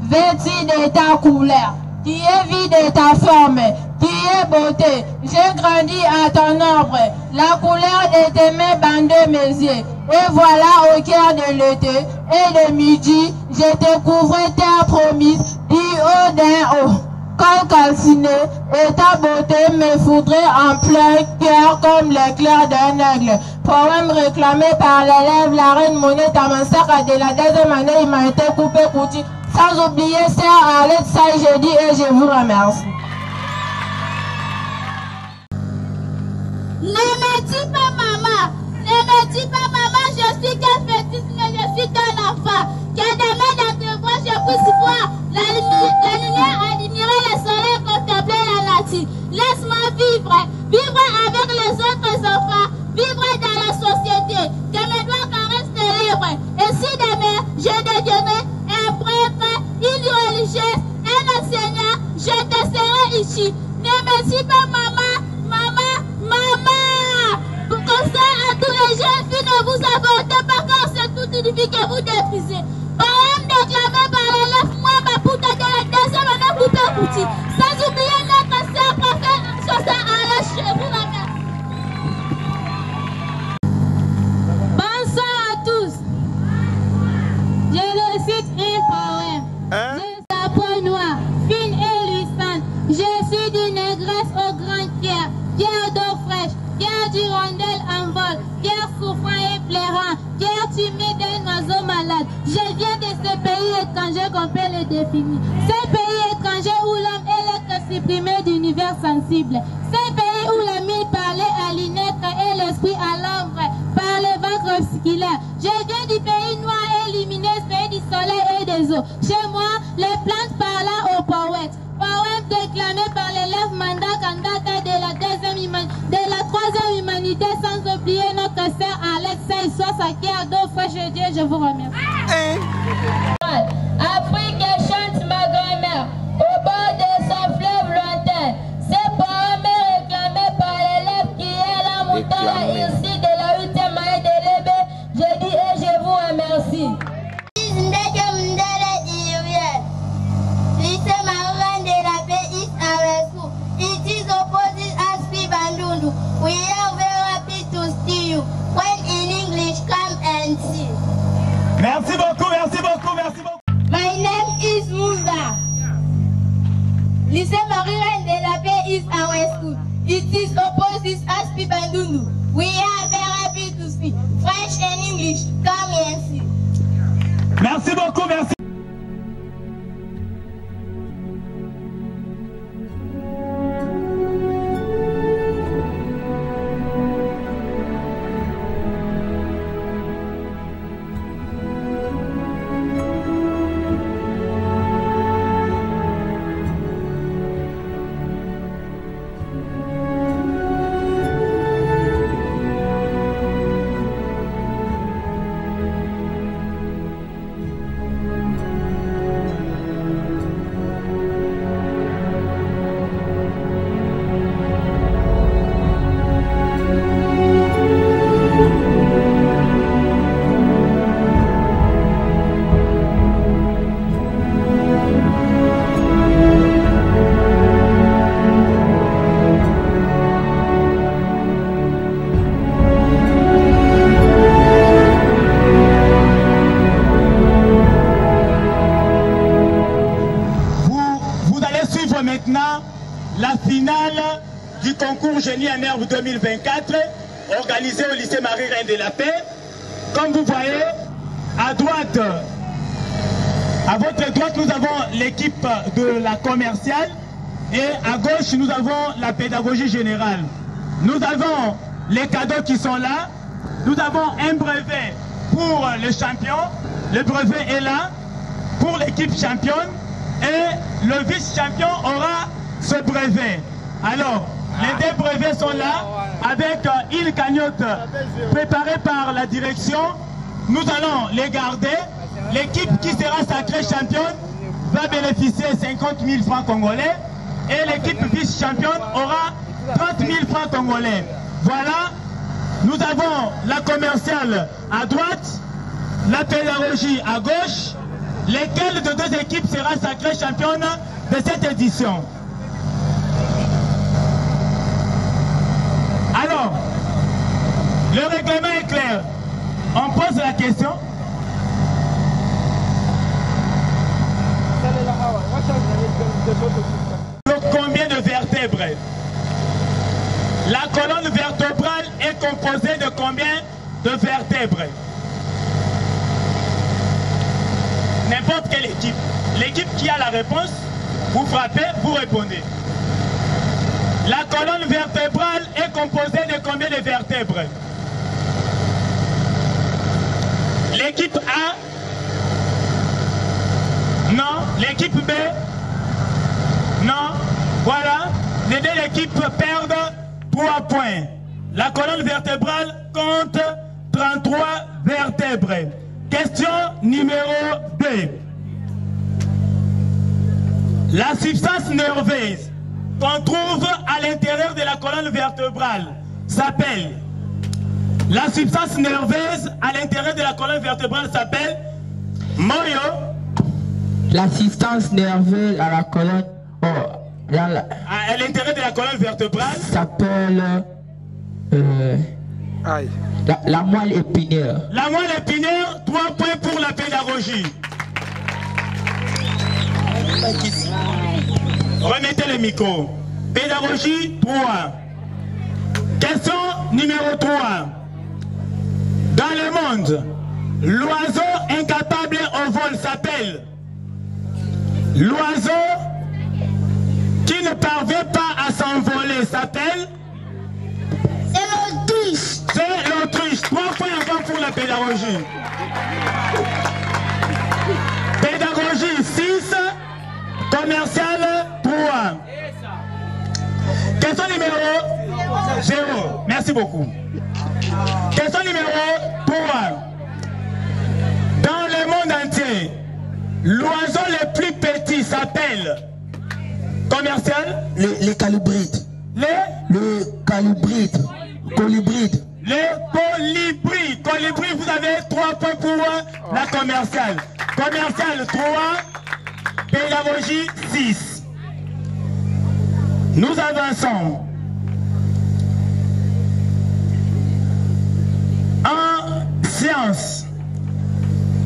S9: Vêtu de ta couleur, tu es vie de ta forme, tu es beauté, j'ai grandi à ton ombre, la couleur de tes mains bandent mes yeux, et voilà au cœur de l'été et de midi, je te couvre terre promise, du haut d'un haut. Comme calciné, et ta beauté me foudrait en plein cœur comme l'éclair d'un aigle. Poème réclamé par l'élève la reine Monet Tamansaka de la deuxième année humanité Coupé Couture, sans oublier sœur Arlette Saï Jeudi et je vous remercie. Ne me dis pas maman, ne me dis pas maman, je suis qu'un fétiche, mais je suis qu'un enfant. Que demain dans tes bras je puisse voir la lumière, admirer le soleil, contempler la nature. Laisse-moi vivre, vivre avec les autres enfants, vivre dans la société, que mes doigts caressent tes lèvres. Et si demain je deviendrai un prêtre, une religieuse, un enseignant, je te serai ici. Ne me dis pas maman, maman, maman. Comme ça à tous les jeunes filles ne vous abortez pas car c'est toute une vie que vous défisez. Poème déclamé par l'élève moi ma puta de la deuxième année Coupé Couture. Sans oublier notre sœur prophète Sosa Arlette, je vous remercie. Bonsoir à tous. Je récite un poème. Je suis à peau noire, fine et luisante. Je suis d'une négresse aux grandes pierres, pierre d'eau fraîche, pierre d'hirondelle en vol, pierre souffrant et pleurant, pierre timide d'un oiseau malade. Je viens de ce pays étranger qu'on peut le définir. Ce pays étranger où l'homme est l'être supprimé d'univers sensible. Ce pays où la mine parlait à l'inêtre et l'esprit à l'ombre par le vent crépusculaire. Je viens du pays noir et lumineux, pays du soleil et des eaux. Chez moi, les plantes parlent aux poètes. Poème déclamé par l'élève Manda Kandaka de la troisième humanité, sans oublier notre sœur Arlette Saï qui a d'eau fraîche Dieu, je vous remercie. Afrique chante ma grand-mère au bord de son fleuve lointain. Ce poème est réclamé par l'élève qui est la montagne ici de la 8e année de l'Ébé. Je dis et je vous remercie.
S2: We are very happy to see you. When in English, come and see.
S6: Merci beaucoup, merci beaucoup, merci. concernant la finale du concours Génie en Herbe 2024 organisé au lycée Marie-Reine de la Paix. Comme vous voyez, à droite, à votre droite, nous avons l'équipe de la commerciale et à gauche, nous avons la pédagogie générale. Nous avons les cadeaux qui sont là. Nous avons un brevet pour le champion. Le brevet est là pour l'équipe championne et le vice-champion aura ce brevet. Alors, les deux brevets sont là avec une cagnotte préparée par la direction. Nous allons les garder. L'équipe qui sera sacrée championne va bénéficier de 50 000 francs congolais et l'équipe vice-championne aura 30 000 francs congolais. Voilà, nous avons la commerciale à droite, la pédagogie à gauche. Lesquelles de deux équipes sera sacrée championne de cette édition? Alors, le règlement est clair. On pose la question. Combien de vertèbres? La colonne vertébrale est composée de combien de vertèbres? N'importe quelle équipe. L'équipe qui a la réponse, vous frappez, vous répondez. La colonne vertébrale est composée de combien de vertèbres? L'équipe A? Non. L'équipe B? Non. Voilà. Les deux équipes perdent 3 points. La colonne vertébrale compte 33 vertèbres. Question numéro 2. La substance nerveuse qu'on trouve à l'intérieur de la colonne vertébrale s'appelle... La substance nerveuse à l'intérieur de la colonne vertébrale s'appelle... Moyo.
S7: L'assistance nerveuse à la colonne...
S6: à l'intérieur de la colonne vertébrale
S7: s'appelle... La moelle épinière.
S6: La moelle épinière, 3 points pour la pédagogie. Remettez le micro. Pédagogie 3. Question numéro 3. Dans le monde, l'oiseau incapable au vol s'appelle... L'oiseau qui ne parvient pas à s'envoler s'appelle...
S2: C'est l'autruche.
S6: C'est l'autruche. 3 points encore pour la pédagogie. Pédagogie 6, commerciale 3. Question numéro 0. Merci beaucoup. Question numéro 3. Dans le monde entier, l'oiseau le plus petit s'appelle... Commercial?
S8: Les calibrides. Le calibride. Colibride.
S6: Les colibris. Colibri, vous avez 3 points pour la commerciale. Commerciale 3, pédagogie 6. Nous avançons. En science,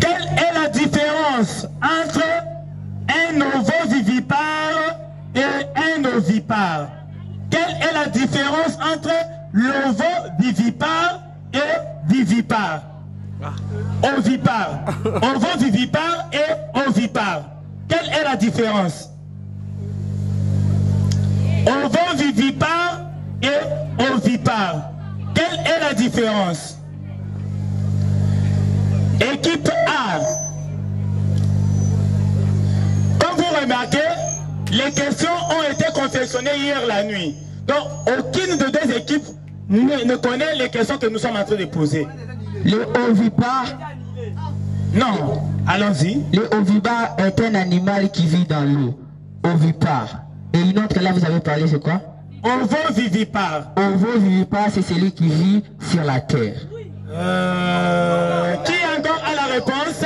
S6: quelle est la différence entre un ovovivipare et un ovipare? Quelle est la différence entre l'ovovivipare et vivipare? Ovipare. Ovovivipare et ovipare. Quelle est la différence? Ovovivipare et ovipare. Quelle est la différence? Équipe A. Comme vous remarquez, les questions ont été confectionnées hier la nuit. Donc, aucune de deux équipes ne connaît les questions que nous sommes en train de poser.
S7: Le ovipare.
S6: Non, allons-y.
S7: Le ovipare est un animal qui vit dans l'eau. Ovipare. Et une autre, là, vous avez parlé, c'est quoi?
S6: Ovovivipare.
S7: Ovovivipare, c'est celui qui vit sur la terre.
S6: Qui encore a la réponse?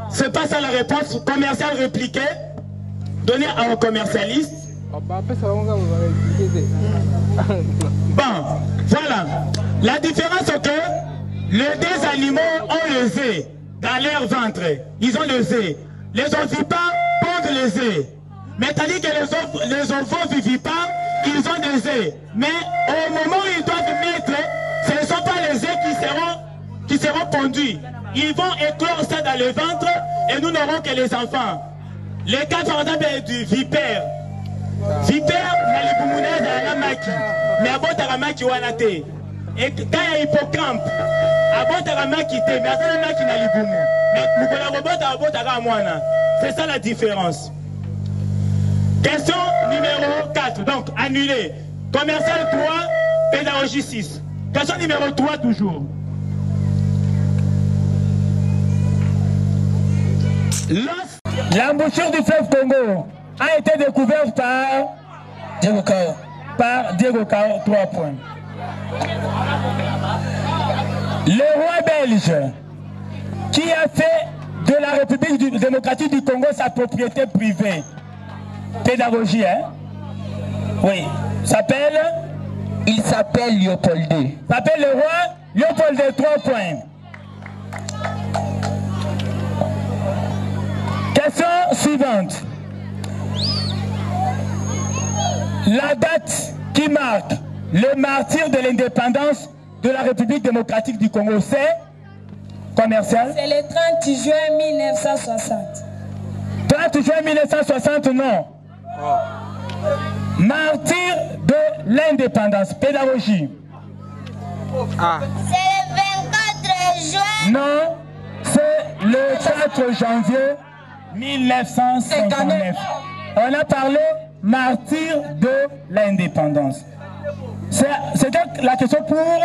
S6: C'est pas ça la réponse. Commercial répliqué. Donnez à un commercialiste. Bon, voilà. La différence c'est que les deux animaux ont les œufs dans leur ventre. Ils ont les œufs. Les ovipares pondent les œufs. Mais tandis que les enfants vivipares, ils ont des œufs. Mais au moment où ils doivent mettre, ce ne sont pas les œufs qui seront pondus. Ils vont éclore ça dans le ventre et nous n'aurons que les enfants. Le cas par exemple du vipère. Vipère, nalibumunaza à la maki. Mais à bota maki wanate. Et quand il y a hippocampe, à bota maki te, mais à la maki nalibumu. Mais mukola robota à bota mwana. C'est ça la différence. Question numéro 4. Donc annulé. Commercial 3, pédagogie 6. Question numéro 3 toujours. L'embouchure du fleuve Congo a été découverte par Diego Cao, 3 points. Le roi belge qui a fait de la République démocratique du Congo sa propriété privée. Pédagogie, hein? Oui. Il s'appelle Léopold II. S'appelle le roi Léopold II, 3 points. Question suivante. La date qui marque le martyre de l'indépendance de la République démocratique du Congo, c'est commercial?
S9: C'est le 30 juin 1960.
S6: 30 juin 1960, non. Martyr de l'indépendance, pédagogie.
S2: C'est le 24 juin.
S6: Non, c'est le 4 janvier 1959. On a parlé martyr de l'indépendance. C'est donc la question pour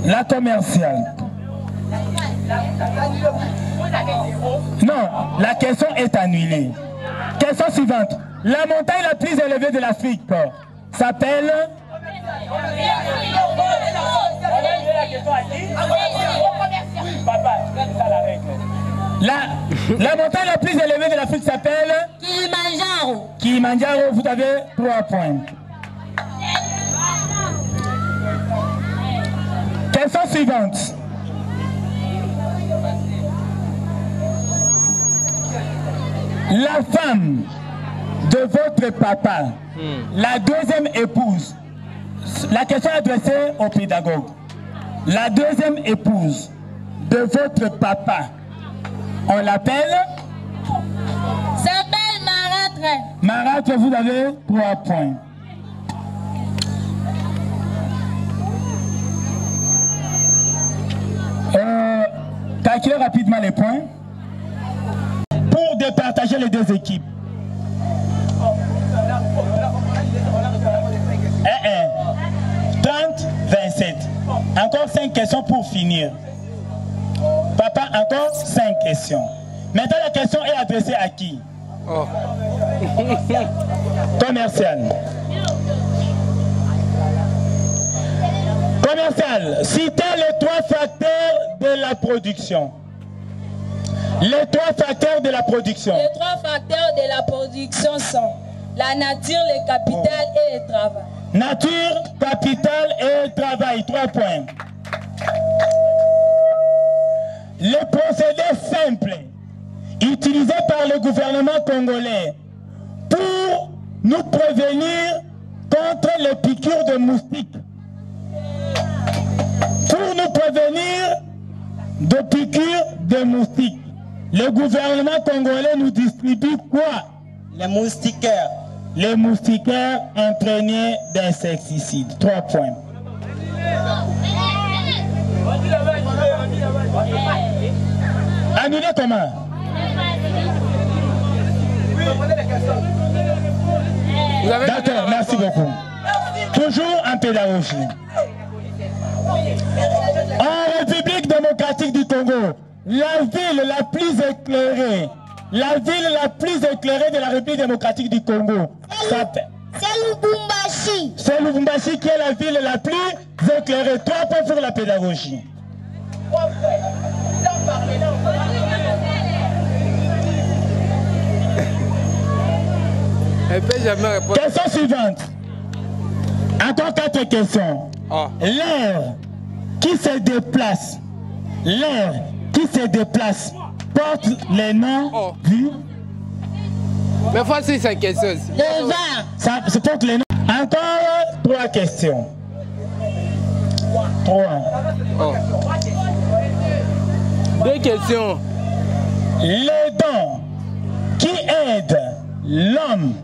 S6: la commerciale. Non, la question est annulée. Question suivante. La montagne la plus élevée de l'Afrique s'appelle... La montagne la plus élevée de l'Afrique s'appelle...
S9: Kilimanjaro.
S6: Kilimanjaro, vous avez 3 points. Question suivante. La femme de votre papa, la deuxième épouse, la question est adressée au pédagogue. La deuxième épouse de votre papa, on l'appelle?
S9: S'appelle Marâtre.
S6: Marâtre, vous avez 3 points. Calculez rapidement les points pour départager les deux équipes. 30, 27. Encore 5 questions pour finir. Papa, encore 5 questions. Maintenant, la question est adressée à qui? Commercial. Commercial, citez les 3 facteurs de la production. Les 3 facteurs de la production.
S9: Les 3 facteurs de la production sont la nature, le capital et le travail.
S6: Nature, capital et travail. 3 points. Le procédé simple utilisé par le gouvernement congolais pour nous prévenir contre les piqûres de moustiques. Pour nous prévenir de piqûres de moustiques. Le gouvernement congolais nous distribue quoi?
S1: Les moustiquaires.
S6: Les moustiquaires imprégnés d'insecticides. 3 points. Annulé comment? D'accord, merci beaucoup. Toujours en pédagogie. En République démocratique du Congo, la ville la plus éclairée, de la République démocratique du Congo,
S2: c'est Lubumbashi.
S6: C'est Lubumbashi qui est la ville la plus éclairée. 3 points pour la pédagogie.
S10: Elle peut jamais répondre.
S6: Question suivante. Encore 4 questions. L'air qui se déplace porte les noms du...
S10: Mais voici cette question.
S6: Le 20. C'est pour que les noms. Encore 3 questions. 3.
S10: Oh. 2 questions.
S6: Les dons qui aident l'homme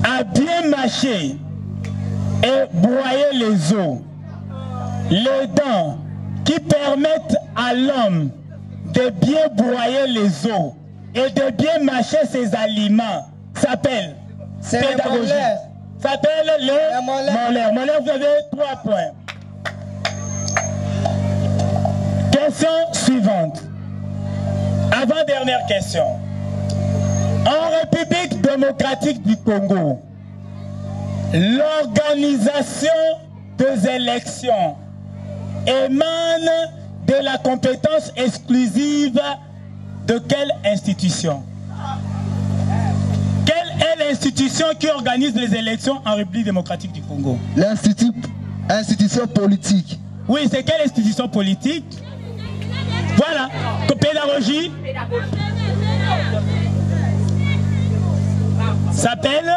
S6: à bien mâcher et broyer les os. Les dents qui permettent à l'homme de bien broyer les os et de bien mâcher ses aliments s'appellent pédagogie. S'appelle les molaires. Molaires, vous avez 3 points. Question suivante. Avant-dernière question. En République démocratique du Congo, l'organisation des élections émane de la compétence exclusive de quelle institution? Quelle est l'institution qui organise les élections en République démocratique du Congo?
S8: L'institution politique.
S6: Oui, c'est quelle institution politique? Voilà, pédagogie. S'appelle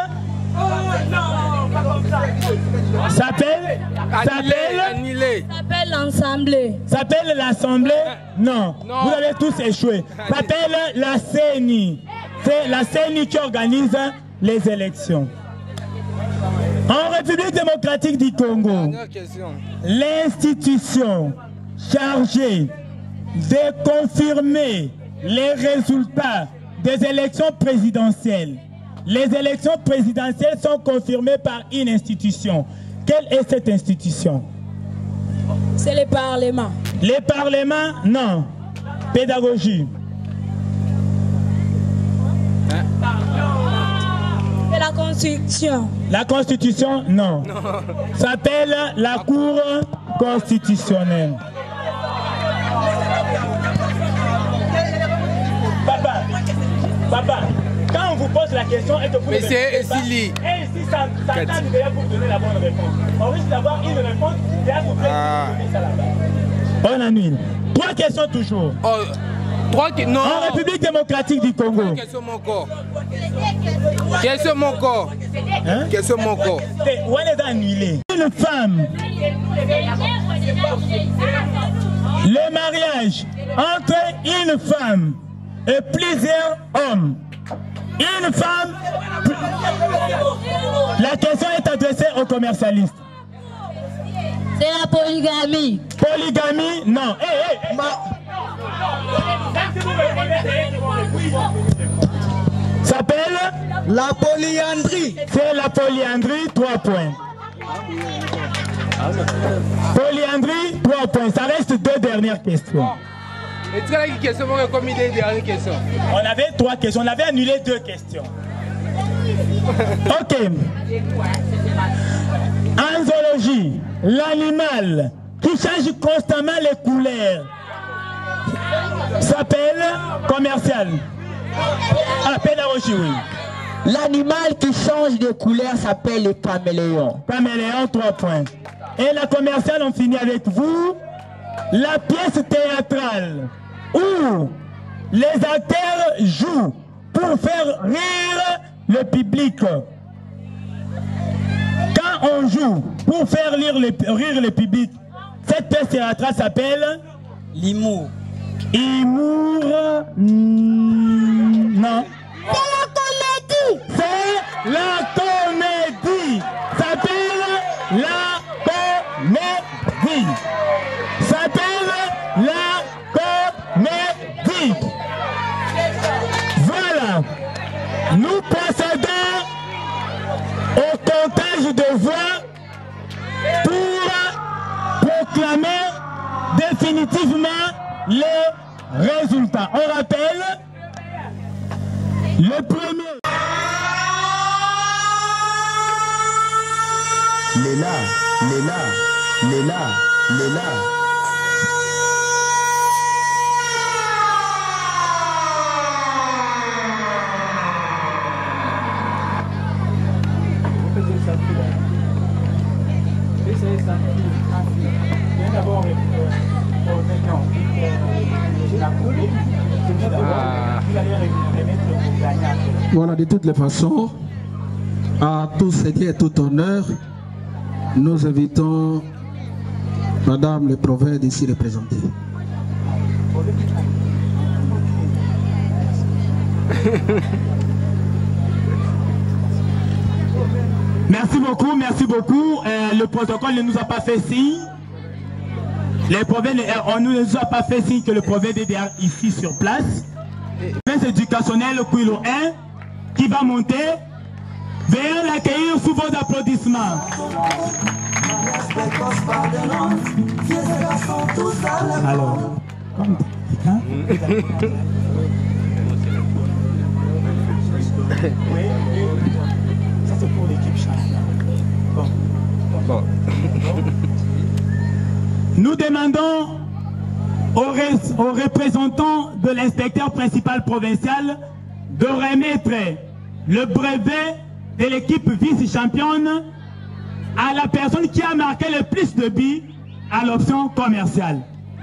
S9: l'Assemblée.
S6: S'appelle l'Assemblée? Non. Vous avez tous échoué. S'appelle la CENI. C'est la CENI qui organise les élections. En République démocratique du Congo, l'institution chargée de confirmer les résultats des élections présidentielles. Les élections présidentielles sont confirmées par une institution. Quelle est cette institution?
S9: C'est le Parlement.
S6: Les parlements? Non. Pédagogie.
S9: C'est la Constitution.
S6: La Constitution? Non. Ça s'appelle la Cour constitutionnelle. Papa, quand on vous pose la question et que vous...
S10: Monsieur Essili.
S6: Et si ça tente déjà pour donner la bonne réponse. On risque d'avoir une réponse déjà vous donner ça là-bas. On annule. 3 questions toujours.
S10: Non.
S6: En République démocratique du Congo.
S10: Question mon corps. Question mon corps.
S6: Hein?
S10: Question mon corps.
S6: Où elle est annulée. Une femme. Le mariage entre une femme et plusieurs hommes. Une femme. La question est adressée aux commercialistes.
S9: C'est la polygamie.
S6: Polygamie? Non. S'appelle
S1: la polyandrie.
S6: C'est la polyandrie, 3 points. Polyandrie, 3 points. Ça reste 2 dernières questions. On avait 3 questions. On avait annulé 2 questions. Ok. En zoologie, l'animal qui change constamment les couleurs s'appelle commercial. Ah, pédagogie, oui.
S7: L'animal qui change de couleur s'appelle le caméléon.
S6: Caméléon, 3 points. Et la commerciale, on finit avec vous. La pièce théâtrale où les acteurs jouent pour faire rire le public. Quand on joue pour faire rire le public, cette pièce théâtrale s'appelle
S1: l'humour.
S6: Humour. Non. C'est la comédie. S'appelle la comédie. S'appelle la comédie. Voilà. Nous procédons au comptage de voix pour proclamer définitivement les résultats. On rappelle le premier.
S8: Léla.
S11: Voilà, de toutes les façons, à tout seigneur et tout honneur, nous invitons Madame le prophète ici représentée.
S6: Merci beaucoup, merci beaucoup. Le protocole ne nous a pas fait signe. On ne nous a pas fait signe que le prophète est ici sur place. L'espèce éducationnel Quilo 1 qui va monter. Veuillez l'accueillir sous vos applaudissements. Alors, ça c'est pour l'équipe champion. Bon. Nous demandons aux représentants de l'inspecteur principal provincial de remettre le brevet de l'équipe vice-championne à la personne qui a marqué le plus de buts à l'option commerciale.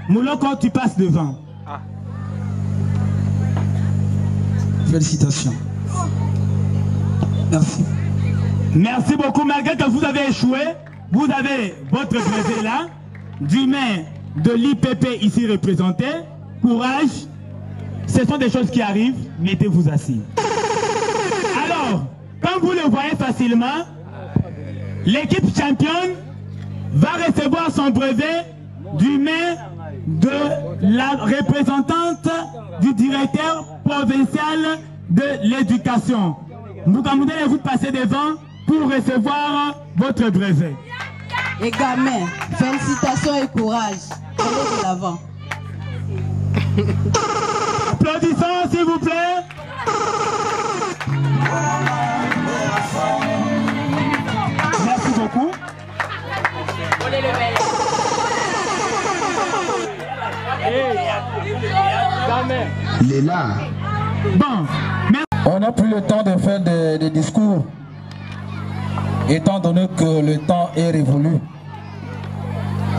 S6: Mouloko, tu passes devant.
S8: Félicitations. Merci.
S6: Merci beaucoup. Malgré que vous avez échoué, vous avez votre brevet là, du main de l'IPP ici représenté. Courage. Ce sont des choses qui arrivent. Mettez-vous assis. Alors, comme vous le voyez facilement, l'équipe championne va recevoir son brevet du main de la représentante du directeur provincial de l'éducation. Moukamoudele, vous passez devant pour recevoir votre brevet.
S12: Et gamins, félicitations et courage. Allez de l'avant.
S6: Applaudissons s'il vous plaît. Merci beaucoup.
S11: Il est là.
S6: Bon,
S11: on n'a plus le temps de faire des discours, étant donné que le temps est révolu.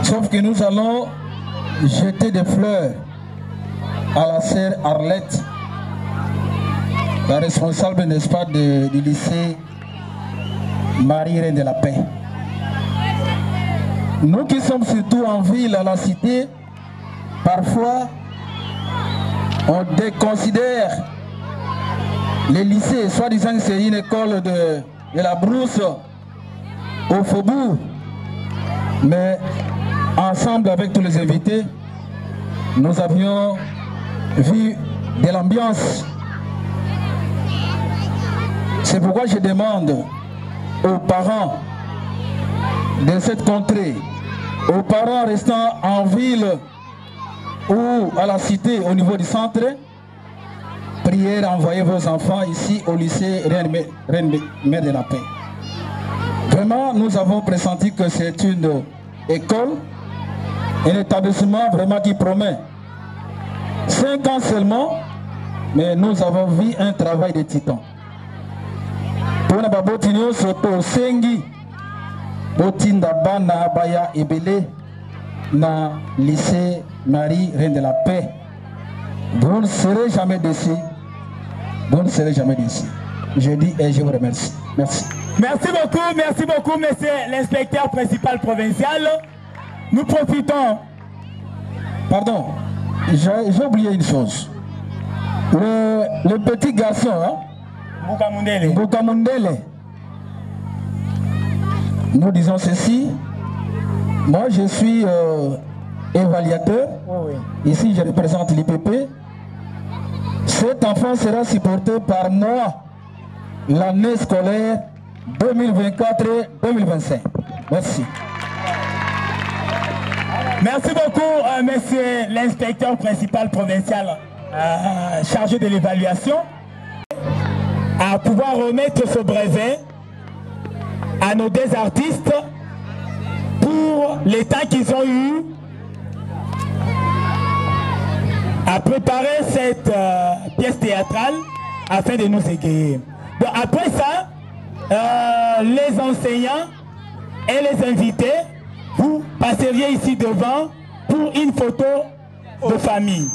S11: Sauf que nous allons jeter des fleurs à la sœur Arlette, la responsable, n'est-ce pas, du lycée Marie-Reine de la Paix. Nous qui sommes surtout en ville, à la cité, parfois on déconsidère les lycées, soi-disant que c'est une école de la brousse au faubourg. Mais ensemble avec tous les invités, nous avions vu de l'ambiance. C'est pourquoi je demande aux parents de cette contrée, aux parents restant en ville ou à la cité au niveau du centre, priez d'envoyer vos enfants ici au lycée Reine Mère de la Paix. Vraiment, nous avons pressenti que c'est une école, un établissement vraiment qui promet. 5 ans seulement, mais nous avons vu un travail de titan. Pour la babotinio soto sengi, botinda bana baya ebele na lycée Marie Reine de la Paix. Vous ne serez jamais déçus. Vous ne serez jamais déçus. Je dis et je vous remercie. Merci.
S6: Merci beaucoup, monsieur l'inspecteur principal provincial. Nous profitons.
S11: Pardon, j'ai oublié une chose. Le petit garçon, hein? Moukamundele. Nous disons ceci. Moi, je suis évaluateur. Ici, je représente l'IPP. Cet enfant sera supporté par moi l'année scolaire 2024-2025. Merci.
S6: Merci beaucoup, monsieur l'inspecteur principal provincial chargé de l'évaluation, à pouvoir remettre ce brevet à nos 2 artistes pour les temps qu'ils ont eu à préparer cette pièce théâtrale afin de nous égayer. Donc après ça, les enseignants et les invités, vous passeriez ici devant pour une photo de famille.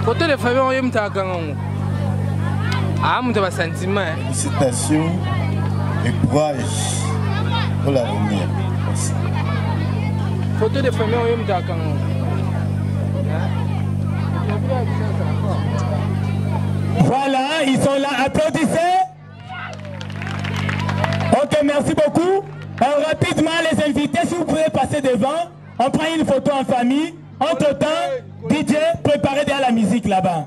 S10: Côté de famille, on y a un sentiment.
S13: Félicitations et courage pour l'avenir. Merci.
S10: Photo de famille, on y a
S6: Voilà, ils sont là. Applaudissez. Ok, merci beaucoup. Rapidement, les invités, si vous pouvez passer devant, on prend une photo en famille. Entre-temps, DJ, préparez déjà la musique là-bas.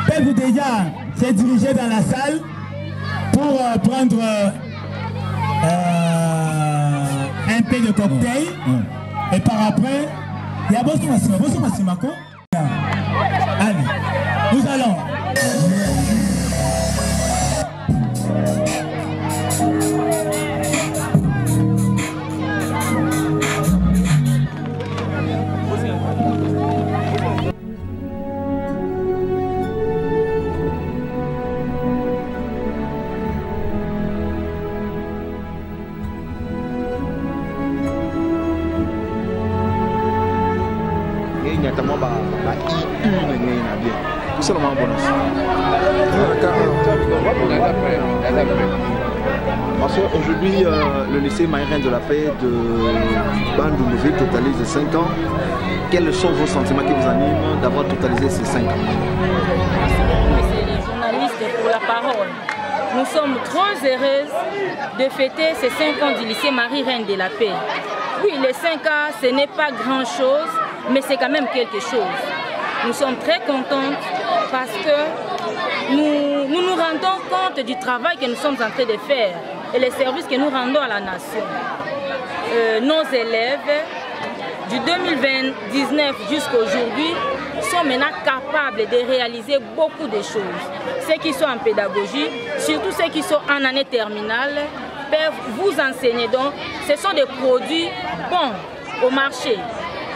S6: Peuvent déjà se diriger dans la salle pour prendre un peu de cocktail. Et par après, il y a Bossimako. Allez, nous allons.
S14: Parce qu'aujourd'hui, le lycée Marie-Reine de la Paix de Bandundu totalise 5 ans. Quels sont vos sentiments qui vous animent d'avoir totalisé ces 5 ans?
S15: Merci beaucoup, messieurs les journalistes, pour la parole. Nous sommes trop heureuses de fêter ces 5 ans du lycée Marie-Reine de la Paix. Oui, les 5 ans, ce n'est pas grand-chose, mais c'est quand même quelque chose. Nous sommes très contentes parce que nous nous rendons compte du travail que nous sommes en train de faire et les services que nous rendons à la nation. Nos élèves, du 2019 jusqu'à aujourd'hui, sont maintenant capables de réaliser beaucoup de choses. Ceux qui sont en pédagogie, surtout ceux qui sont en année terminale, peuvent vous enseigner. Donc, ce sont des produits bons au marché.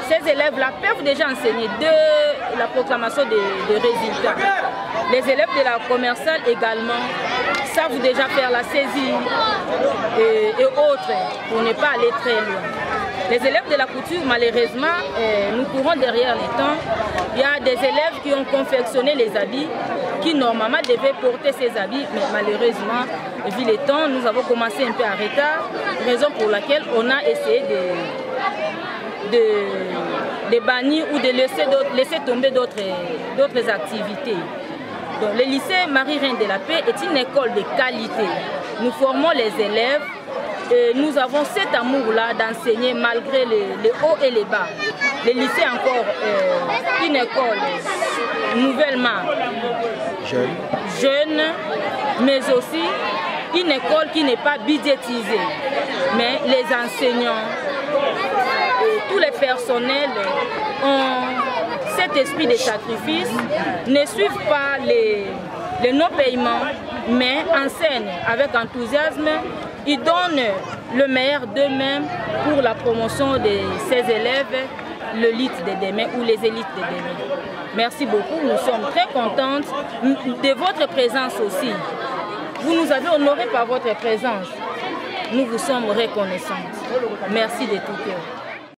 S15: Ces élèves-là peuvent déjà enseigner de la proclamation des résultats. Les élèves de la commerciale également savent déjà faire la saisie et autres pour ne pas aller très loin. Les élèves de la couture, malheureusement, nous courons derrière les temps. Il y a des élèves qui ont confectionné les habits, qui normalement devaient porter ces habits, mais malheureusement, vu les temps, nous avons commencé un peu en retard, raison pour laquelle on a essayé de bannir ou de laisser tomber d'autres activités. Donc, le lycée Marie-Reine de la Paix est une école de qualité. Nous formons les élèves et nous avons cet amour-là d'enseigner malgré les hauts et les bas. Le lycée est encore une école nouvellement jeune, mais aussi une école qui n'est pas budgétisée. Mais les enseignants et tous les personnels ont cet esprit de sacrifice, ne suivent pas les non-paiements, mais enseignent avec enthousiasme. Ils donnent le meilleur d'eux-mêmes pour la promotion de ces élèves, l'élite de demain ou les élites de demain. Merci beaucoup, nous sommes très contentes de votre présence aussi. Vous nous avez honorés par votre présence. Nous vous sommes reconnaissantes. Merci de tout cœur.